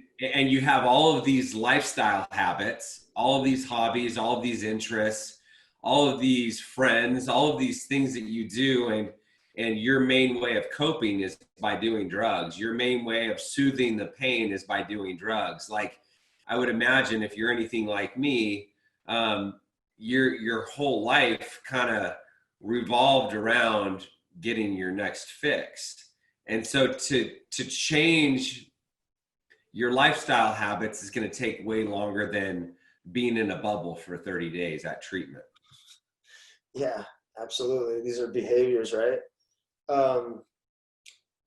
you have all of these lifestyle habits, all of these hobbies, all of these interests, all of these friends, all of these things that you do, and your main way of coping is by doing drugs. Your main way of soothing the pain is by doing drugs. Like, I would imagine if you're anything like me, your whole life kind of revolved around getting your next fix. And so to change your lifestyle habits is going to take way longer than being in a bubble for 30 days at treatment. Yeah, absolutely. These are behaviors, right?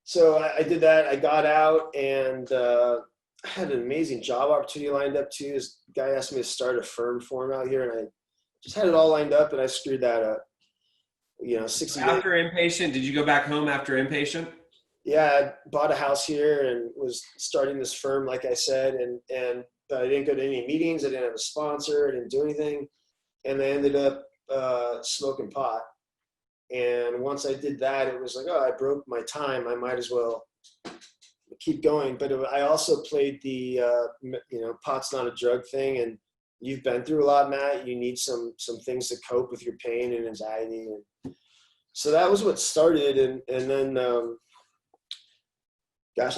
So I did that. I got out, and I had an amazing job opportunity lined up too. This guy asked me to start a firm for him out here, and I just had it all lined up, and I screwed that up. 60 days. After inpatient, did you go back home after inpatient? Yeah, I bought a house here and was starting this firm, like I said, but I didn't go to any meetings. I didn't have a sponsor. I didn't do anything. And I ended up smoking pot. And once I did that, it was like, oh, I broke my time. I might as well keep going. But I also played the, pot's not a drug thing. And you've been through a lot, Matt. You need some things to cope with your pain and anxiety. And so that was what started. And then, gosh,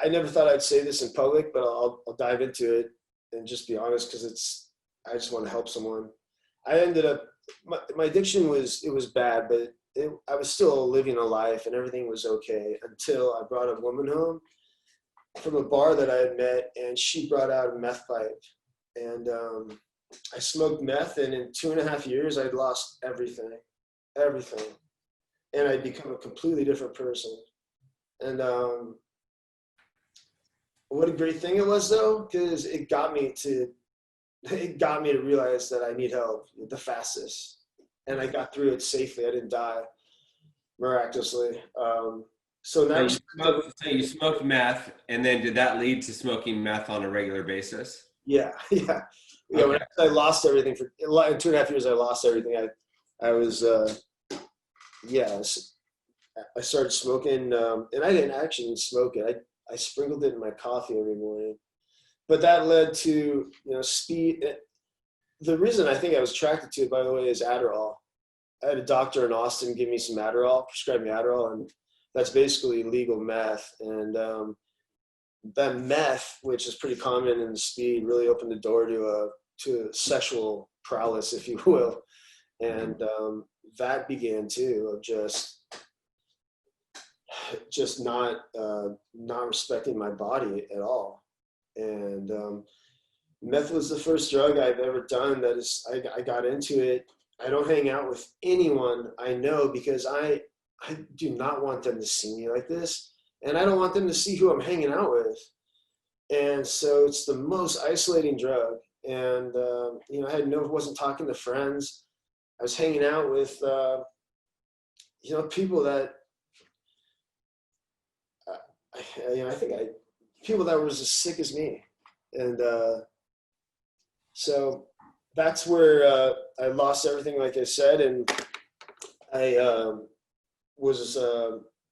I never thought I'd say this in public, but I'll dive into it and just be honest, because I just want to help someone. I ended up, my addiction was bad, but I was still living a life and everything was okay until I brought a woman home from a bar that I had met, and she brought out a meth pipe. And I smoked meth, and in 2.5 years, I'd lost everything. And I'd become a completely different person. And what a great thing it was, though, because it got me to realize that I need help the fastest. And I got through it safely. I didn't die miraculously. So now you smoked meth, and then did that lead to smoking meth on a regular basis? Yeah. Okay. When I lost everything in 2.5 years, I lost everything. I was, I started smoking, and I didn't actually smoke it. I sprinkled it in my coffee every morning, but that led to, speed. The reason I think I was attracted to it, by the way, is Adderall. I had a doctor in Austin give me some Adderall, prescribe me Adderall, and that's basically legal meth. And that meth, which is pretty common in the speed, really opened the door to sexual prowess, if you will. And that began too, of just not respecting my body at all. And meth was the first drug I've ever done that is, I got into it. I don't hang out with anyone I know because I do not want them to see me like this. And I don't want them to see who I'm hanging out with. And so it's the most isolating drug. And, wasn't talking to friends. I was hanging out with, people that, people that were as sick as me. And so that's where I lost everything, like I said. And I was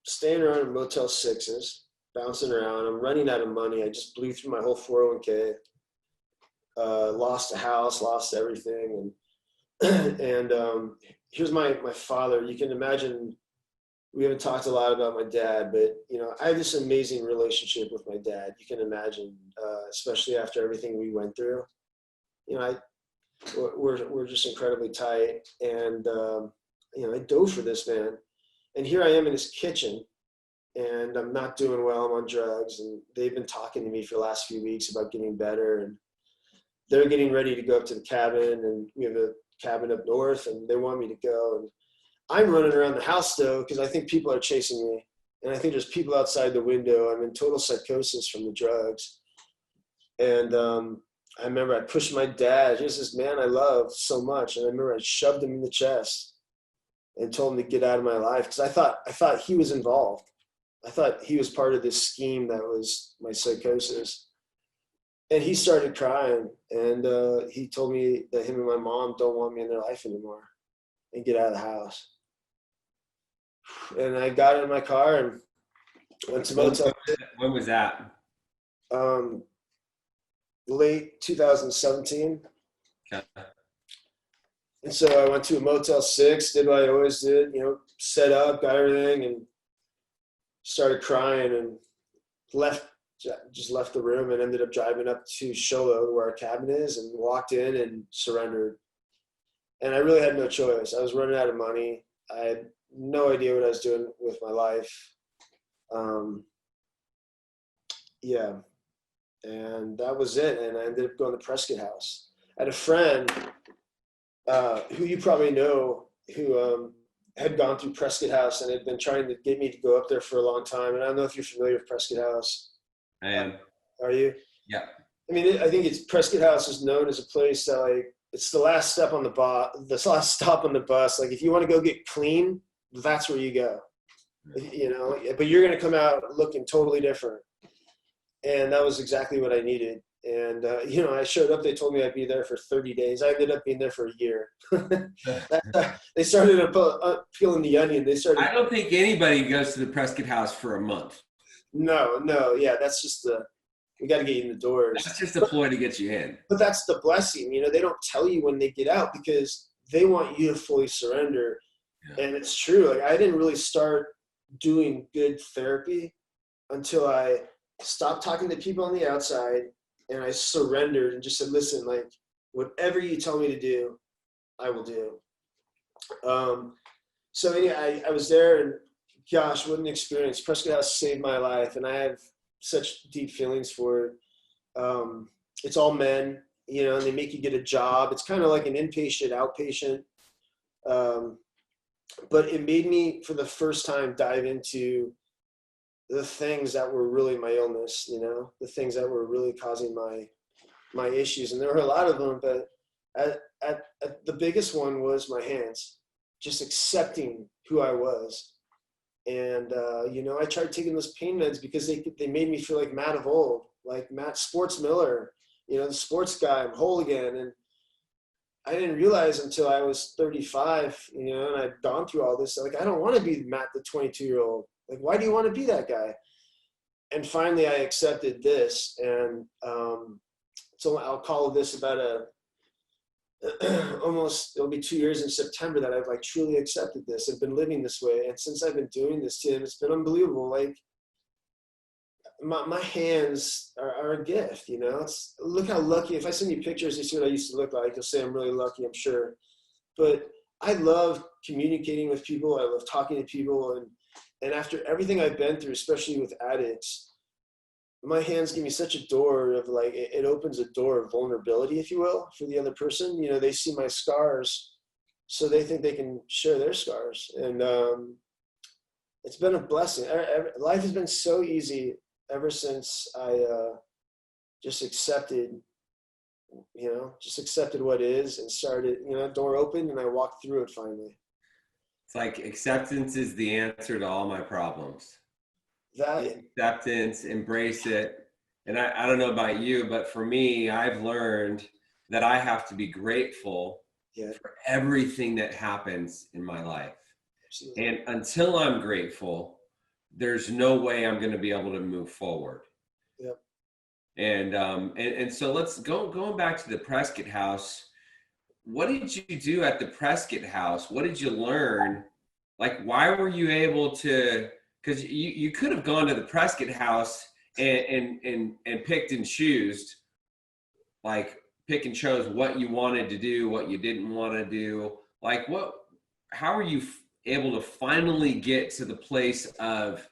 staying around in Motel 6s, bouncing around. I'm running out of money. I just blew through my whole 401k, lost a house, lost everything. And here's my father. You can imagine we haven't talked a lot about my dad, but you know, I have this amazing relationship with my dad. You can imagine, especially after everything we went through. You know, we're just incredibly tight, and you know, I dove for this man, and here I am in his kitchen, and I'm not doing well. I'm on drugs, and they've been talking to me for the last few weeks about getting better, and they're getting ready to go up to the cabin, and we have a cabin up north, and they want me to go, and I'm running around the house though, because I think people are chasing me, and I think there's people outside the window. I'm in total psychosis from the drugs, and I remember I pushed my dad. Here's this man I love so much, and I remember I shoved him in the chest and told him to get out of my life, because I thought he was involved. I thought he was part of this scheme that was my psychosis. And he started crying, and he told me that him and my mom don't want me in their life anymore and get out of the house. And I got in my car and went to motel. When was that? Late 2017. Okay. And so I went to a Motel 6, did what I always did, you know, set up, got everything, and started crying, and just left the room, and ended up driving up to Sholo, where our cabin is, and walked in and surrendered. And I really had no choice. I was running out of money. I had no idea what I was doing with my life. Yeah. And that was it. And I ended up going to Prescott House. I had a friend who you probably know, who had gone through Prescott House and had been trying to get me to go up there for a long time. And I don't know if you're familiar with Prescott House. I am. Are you? Yeah. I mean, I think Prescott House is known as a place that, like, it's the last step on the the last stop on the bus. Like, if you want to go get clean, that's where you go. You know, but you're going to come out looking totally different. And that was exactly what I needed. And, you know, I showed up, they told me I'd be there for 30 days. I ended up being there for a year. They started peeling the onion. I don't think anybody goes to the Prescott House for a month. No. Yeah, that's just we got to get you in the doors. That's just a ploy to get you in. But that's the blessing. You know, they don't tell you when they get out because they want you to fully surrender. Yeah. And it's true. Like, I didn't really start doing good therapy until I stopped talking to people on the outside, and I surrendered and just said, listen, like, whatever you tell me to do, I will do. So anyway, I was there, and gosh, what an experience. Prescott House saved my life, and I have such deep feelings for it. It's all men, you know, and they make you get a job. It's kind of like an inpatient, outpatient. But it made me, for the first time, dive into the things that were really my illness, you know, the things that were really causing my issues. And there were a lot of them, but at the biggest one was my hands, just accepting who I was. And, you know, I tried taking those pain meds because they made me feel like Matt of old, like Matt Sports Miller, you know, the sports guy, I'm whole again. And I didn't realize until I was 35, you know, and I'd gone through all this, like, I don't want to be Matt, the 22-year-old. Like, why do you want to be that guy? And finally I accepted this. And so I'll call this about almost, it'll be 2 years in September that I've, like, truly accepted this. I've been living this way. And since I've been doing this, Tim, it's been unbelievable. Like, my hands are a gift, you know. Look how lucky. If I send you pictures, you see what I used to look like, you'll say I'm really lucky, I'm sure. But I love communicating with people. I love talking to people. And after everything I've been through, especially with addicts, my hands give me such a door of, like, it opens a door of vulnerability, if you will, for the other person. You know, they see my scars, so they think they can share their scars. And it's been a blessing. Life has been so easy ever since I just accepted, you know, what is, and started, you know, door opened and I walked through it finally. It's like acceptance is the answer to all my problems. Acceptance, embrace it. And I don't know about you, but for me, I've learned that I have to be grateful for everything that happens in my life. Absolutely. And until I'm grateful, there's no way I'm going to be able to move forward. Yep. And so let's going back to the Prescott House. What did you do at the Prescott House? What did you learn? like, why were you able to, because you could have gone to the Prescott House and picked and choose, like pick and chose what you wanted to do, what you didn't want to do. Like how are you able to finally get to the place of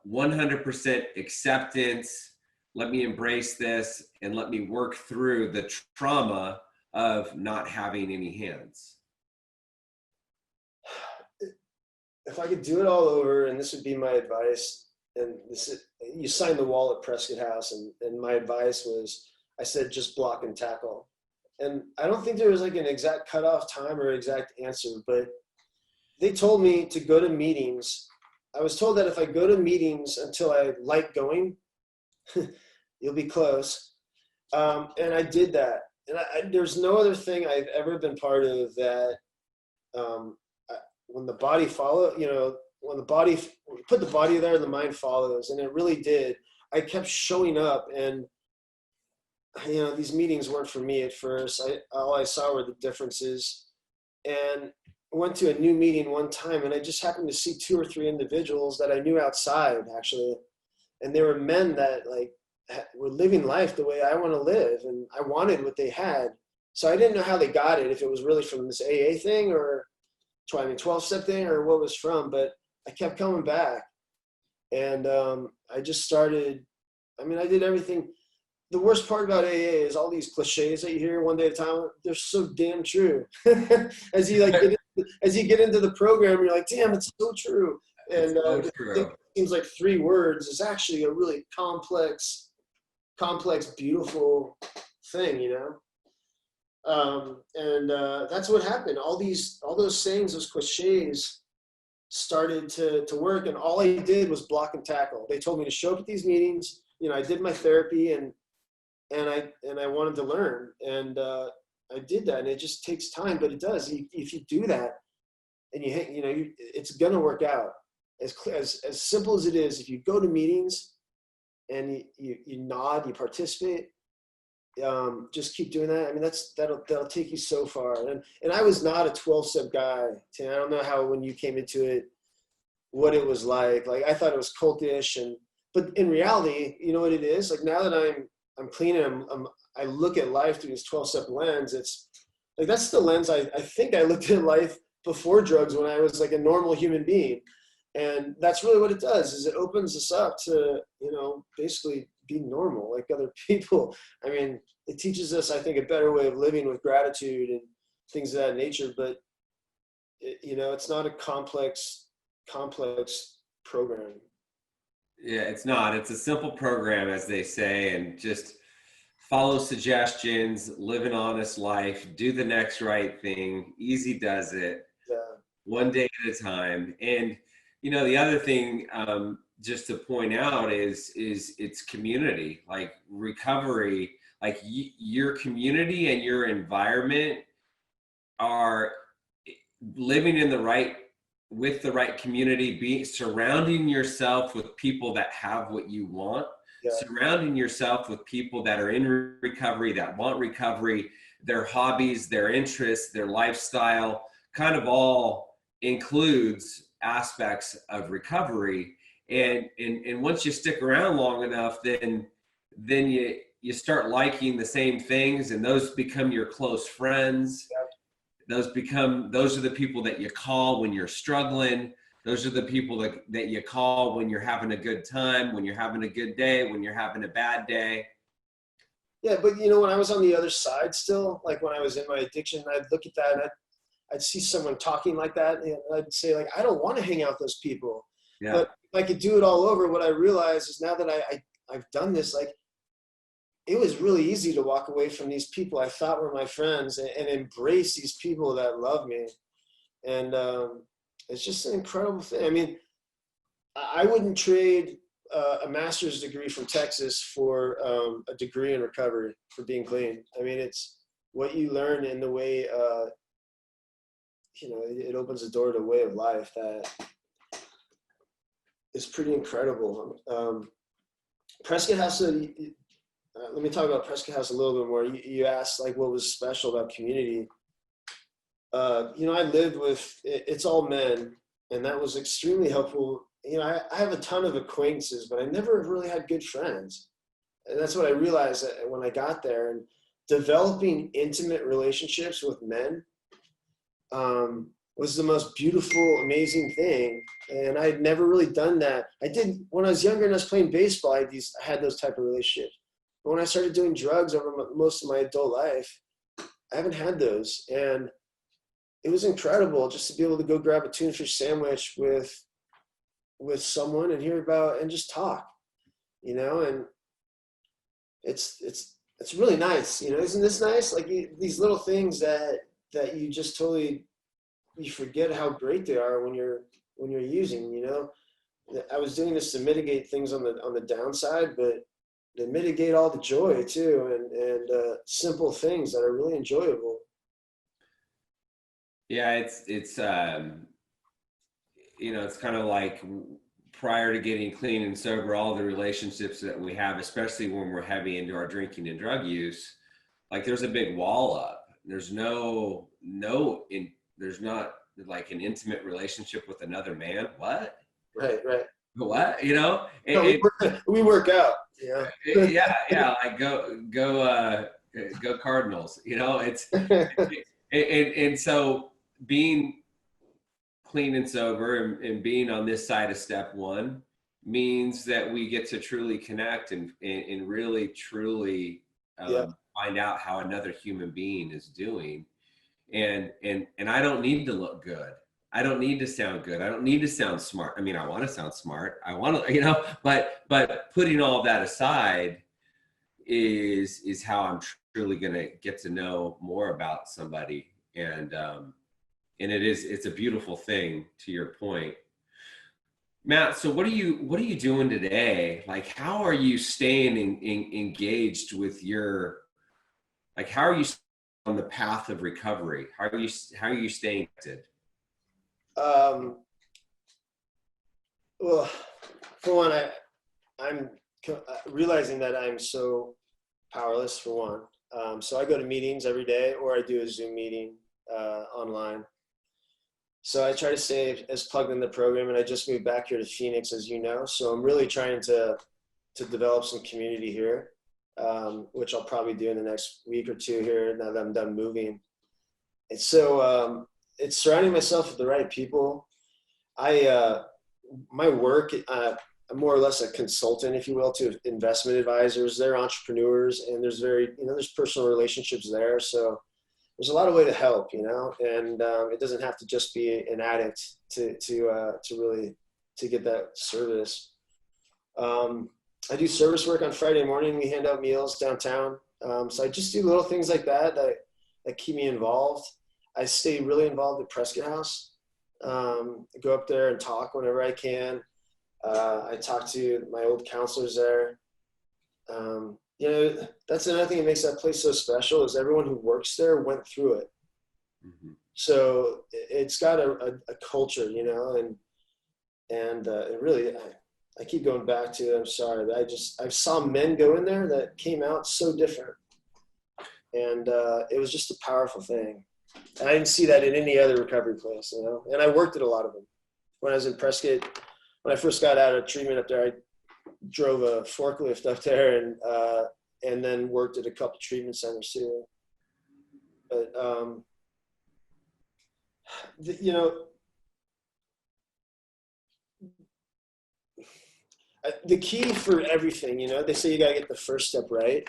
100% acceptance? Let me embrace this and let me work through the trauma of not having any hands. If I could do it all over, and this would be my advice, and you signed the wall at Prescott House, and my advice was, I said, just block and tackle. And I don't think there was like an exact cutoff time or exact answer, but they told me to go to meetings. I was told that if I go to meetings until I like going, you'll be close. And I did that. And there's no other thing I've ever been part of that when the body when the body, when you put the body there, the mind follows. And it really did. I kept showing up, and these meetings weren't for me at first. All I saw were the differences. And I went to a new meeting one time, and I just happened to see 2 or 3 individuals that I knew outside, actually. And they were men that like were living life the way I want to live, and I wanted what they had. So I didn't know how they got it, if it was really from this AA thing or 12-step thing or what was from, but I kept coming back. And I just started, I did everything. The worst part about AA is all these cliches that you hear one day at a time, they're so damn true. As you get into the program, you're like, damn, it's so true. And it seems like 3 words is actually a really complex, beautiful thing, and that's what happened. All those sayings, those cliches started to work, and all I did was block and tackle. They told me to show up at these meetings. I did my therapy, and I wanted to learn, and I did that. And it just takes time, but it does. If you do that, and it's gonna work out. As simple as it is, if you go to meetings and you nod, you participate, just keep doing that. That'll take you so far. And I was not a 12-step guy. I don't know how, when you came into it, what it was like. Like, I thought it was cultish, but in reality, you know what it is? Like, now that I'm clean and I look at life through this 12-step lens, it's like, that's the lens I think I looked at life before drugs, when I was like a normal human being. And that's really what it does, is it opens us up to, basically be normal like other people. It teaches us, I think, a better way of living with gratitude and things of that nature. But, it's not a complex program. Yeah, it's not. It's a simple program, as they say, and just follow suggestions, live an honest life, do the next right thing. Easy does it. Yeah. One day at a time. And the other thing, just to point out is it's community, like recovery, like your community and your environment are living with the right community, surrounding yourself with people that have what you want, surrounding yourself with people that are in recovery, that want recovery, their hobbies, their interests, their lifestyle, kind of all includes aspects of recovery. And once you stick around long enough, then you start liking the same things, and those become your close friends. Those are the people that you call when you're struggling. Those are the people that you call when you're having a good time, when you're having a good day, when you're having a bad day. Yeah, but when I was on the other side still, like when I was in my addiction, I'd look at that and I'd see someone talking like that, and I'd say, like, I don't want to hang out with those people. Yeah. But if I could do it all over, what I realized is, now that I've done this, like, it was really easy to walk away from these people I thought were my friends and embrace these people that love me. And it's just an incredible thing. I wouldn't trade a master's degree from Texas for a degree in recovery, for being clean. It's what you learn in the way, it opens the door to a way of life that is pretty incredible. Prescott House, let me talk about Prescott House a little bit more. You asked, like, what was special about community. I lived with, it's all men. And that was extremely helpful. You know, I have a ton of acquaintances, but I never really had good friends. And that's what I realized when I got there. And developing intimate relationships with men was the most beautiful, amazing thing. And I had never really done that. I did when I was younger and I was playing baseball. I had those type of relationships. But when I started doing drugs over most of my adult life, I haven't had those. And it was incredible just to be able to go grab a tuna fish sandwich with someone and hear about and just talk, you know. And it's really nice, you know. Isn't this nice? Like these little things that you just totally, you forget how great they are when you're using, you know. I was doing this to mitigate things on the downside, but to mitigate all the joy too, and simple things that are really enjoyable. Yeah, it's you know, it's kind of like prior to getting clean and sober, all the relationships that we have, especially when we're heavy into our drinking and drug use, like there's a big wall up. There's there's not like an intimate relationship with another man. What? Right. What? You know? We work out. Yeah. Yeah. Like go Cardinals. You know, and so being clean and sober and being on this side of step one means that we get to truly connect and really truly find out how another human being is doing. And I don't need to look good. I don't need to sound good. I don't need to sound smart. I mean, I want to sound smart. I want to, you know, but putting all of that aside is how I'm truly going to get to know more about somebody. And it's a beautiful thing, to your point. Matt, so what are you doing today? Like, how are you staying engaged with like, how are you on the path of recovery? How are you staying connected? Well, for one, I'm realizing that I'm so powerless, for one. So I go to meetings every day, or I do a Zoom meeting online. So I try to stay as plugged in the program, and I just moved back here to Phoenix, as you know. So I'm really trying to develop some community here, which I'll probably do in the next week or two here now that I'm done moving. And so it's surrounding myself with the right people. My work, I'm more or less a consultant, if you will, to investment advisors. They're entrepreneurs, and there's personal relationships there. So there's a lot of way to help, you know, and it doesn't have to just be an addict to really get that service. I do service work on Friday morning. We hand out meals downtown. So I just do little things like that keep me involved. I stay really involved at Prescott House. I go up there and talk whenever I can. I talk to my old counselors there. You know, that's another thing that makes that place so special is everyone who works there went through it. Mm-hmm. So it's got a culture, you know, and it really, I keep going back to it. I'm sorry, but I saw men go in there that came out so different. And it was just a powerful thing. And I didn't see that in any other recovery place, you know, and I worked at a lot of them. When I was in Prescott, when I first got out of treatment up there, I drove a forklift up there and then worked at a couple treatment centers too. But, you know, the key for everything, you know, they say you got to get the first step right.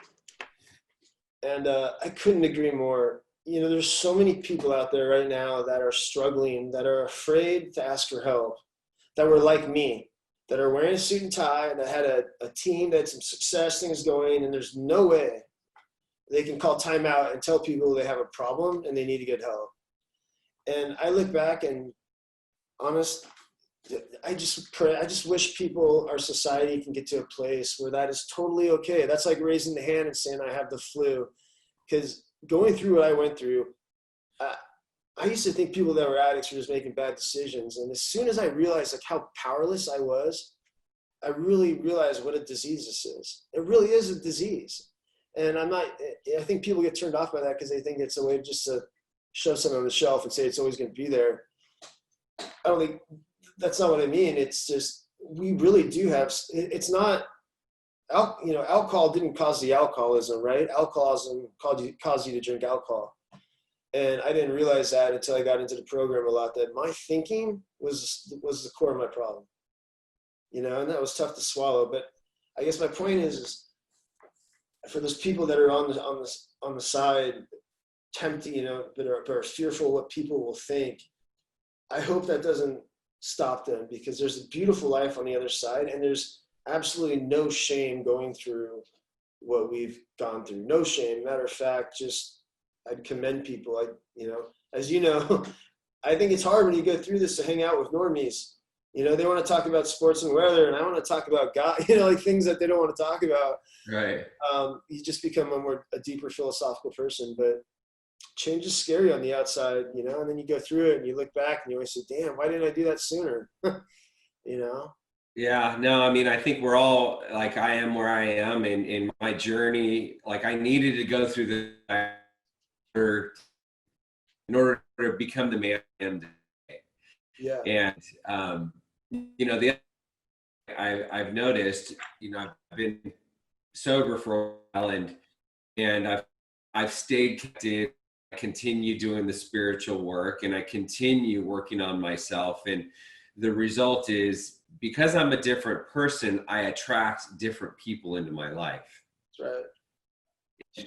And I couldn't agree more. You know, there's so many people out there right now that are struggling, that are afraid to ask for help, that were like me, that are wearing a suit and tie, that had a team that had some success things going, and there's no way they can call timeout and tell people they have a problem and they need to get help. And I look back and I just wish people, our society can get to a place where that is totally okay. That's like raising the hand and saying I have the flu. Because going through what I went through, I used to think people that were addicts were just making bad decisions. And as soon as I realized like how powerless I was, I really realized what a disease this is. It really is a disease. And I think people get turned off by that because they think it's a way just to shove something on the shelf and say it's always going to be there. I don't think that's not what I mean. It's just, we really do have, it's not, alcohol didn't cause the alcoholism, right? Alcoholism caused you to drink alcohol. And I didn't realize that until I got into the program a lot, that my thinking was the core of my problem, and that was tough to swallow. But I guess my point is for those people that are on the side, tempting, that are fearful of what people will think, I hope that doesn't stop them, because there's a beautiful life on the other side, and there's absolutely no shame going through what we've gone through. No shame. Matter of fact, just I'd commend people. As you know, I think it's hard when you go through this to hang out with normies. They want to talk about sports and weather, and I want to talk about God, like things that they don't want to talk about. Right. You just become a deeper philosophical person. But change is scary on the outside, and then you go through it and you look back and you always say, damn, why didn't I do that sooner? Yeah, no, I mean, I think we're all, like, I am where I am in my journey. Like, I needed to go through the in order to become the man I am today. Yeah. And I've noticed, I've been sober for a while, and I've stayed connected. I continue doing the spiritual work, and I continue working on myself. And the result is, because I'm a different person, I attract different people into my life. That's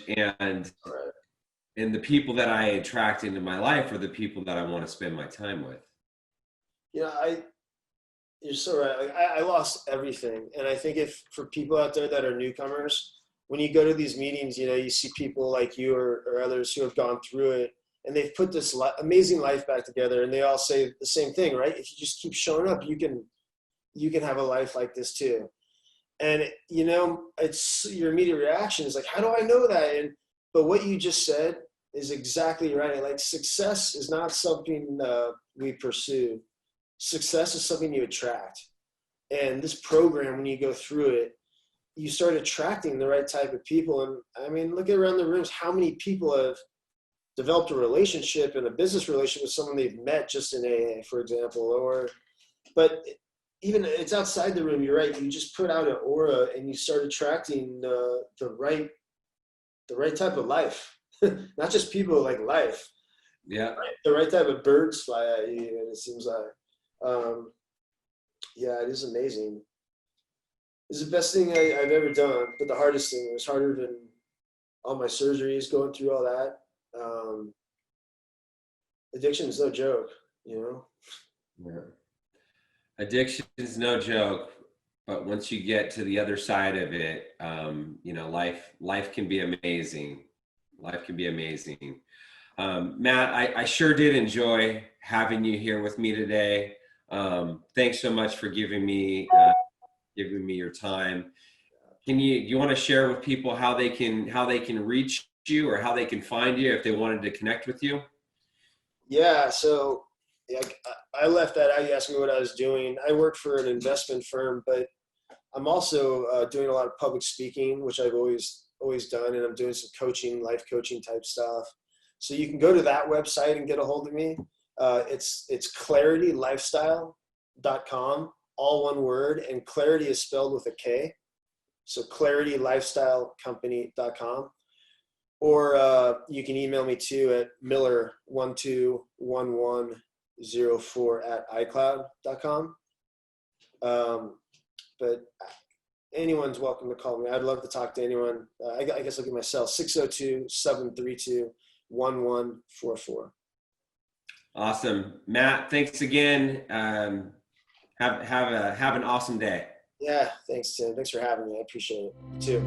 right. And the people that I attract into my life are the people that I want to spend my time with. You're so right. Like, I lost everything. And I think if for people out there that are newcomers, when you go to these meetings, you see people like you or others who have gone through it, and they've put this amazing life back together, and they all say the same thing, right? If you just keep showing up, you can have a life like this too. And it's your immediate reaction is like, how do I know that? But what you just said is exactly right. Like, success is not something we pursue. Success is something you attract. And this program, when you go through it, you start attracting the right type of people. And I mean, look around the rooms, how many people have developed a relationship and a business relationship with someone they've met just in AA, for example, but even it's outside the room. You're right. You just put out an aura, and you start attracting the right type of life, not just people, like life. Yeah. The right type of birds fly at you, and it seems like, it is amazing. It's the best thing I've ever done, but the hardest thing. It was harder than all my surgeries, going through all that. Addiction is no joke, Yeah. Addiction is no joke, but once you get to the other side of it, life can be amazing. Life can be amazing. Matt, I sure did enjoy having you here with me today. Thanks so much for giving me your time. Do you want to share with people how they can reach you, or how they can find you if they wanted to connect with you? Yeah. So I left that out. You asked me what I was doing. I work for an investment firm, but I'm also doing a lot of public speaking, which I've always done. And I'm doing some coaching, life coaching type stuff. So you can go to that website and get a hold of me. It's 𝐿𝐼𝐷𝐿𝐼.com, all one word. And clarity is spelled with a K. So 𝐼𝐷𝐿𝐼lifestylecompany.com. Or you can email me too at miller121104@icloud.com. But anyone's welcome to call me. I'd love to talk to anyone. I guess I'll give myself 602-732-1144. Awesome. Matt, thanks again. Have an awesome day. Yeah, thanks, Tim. Thanks for having me. I appreciate it. You too.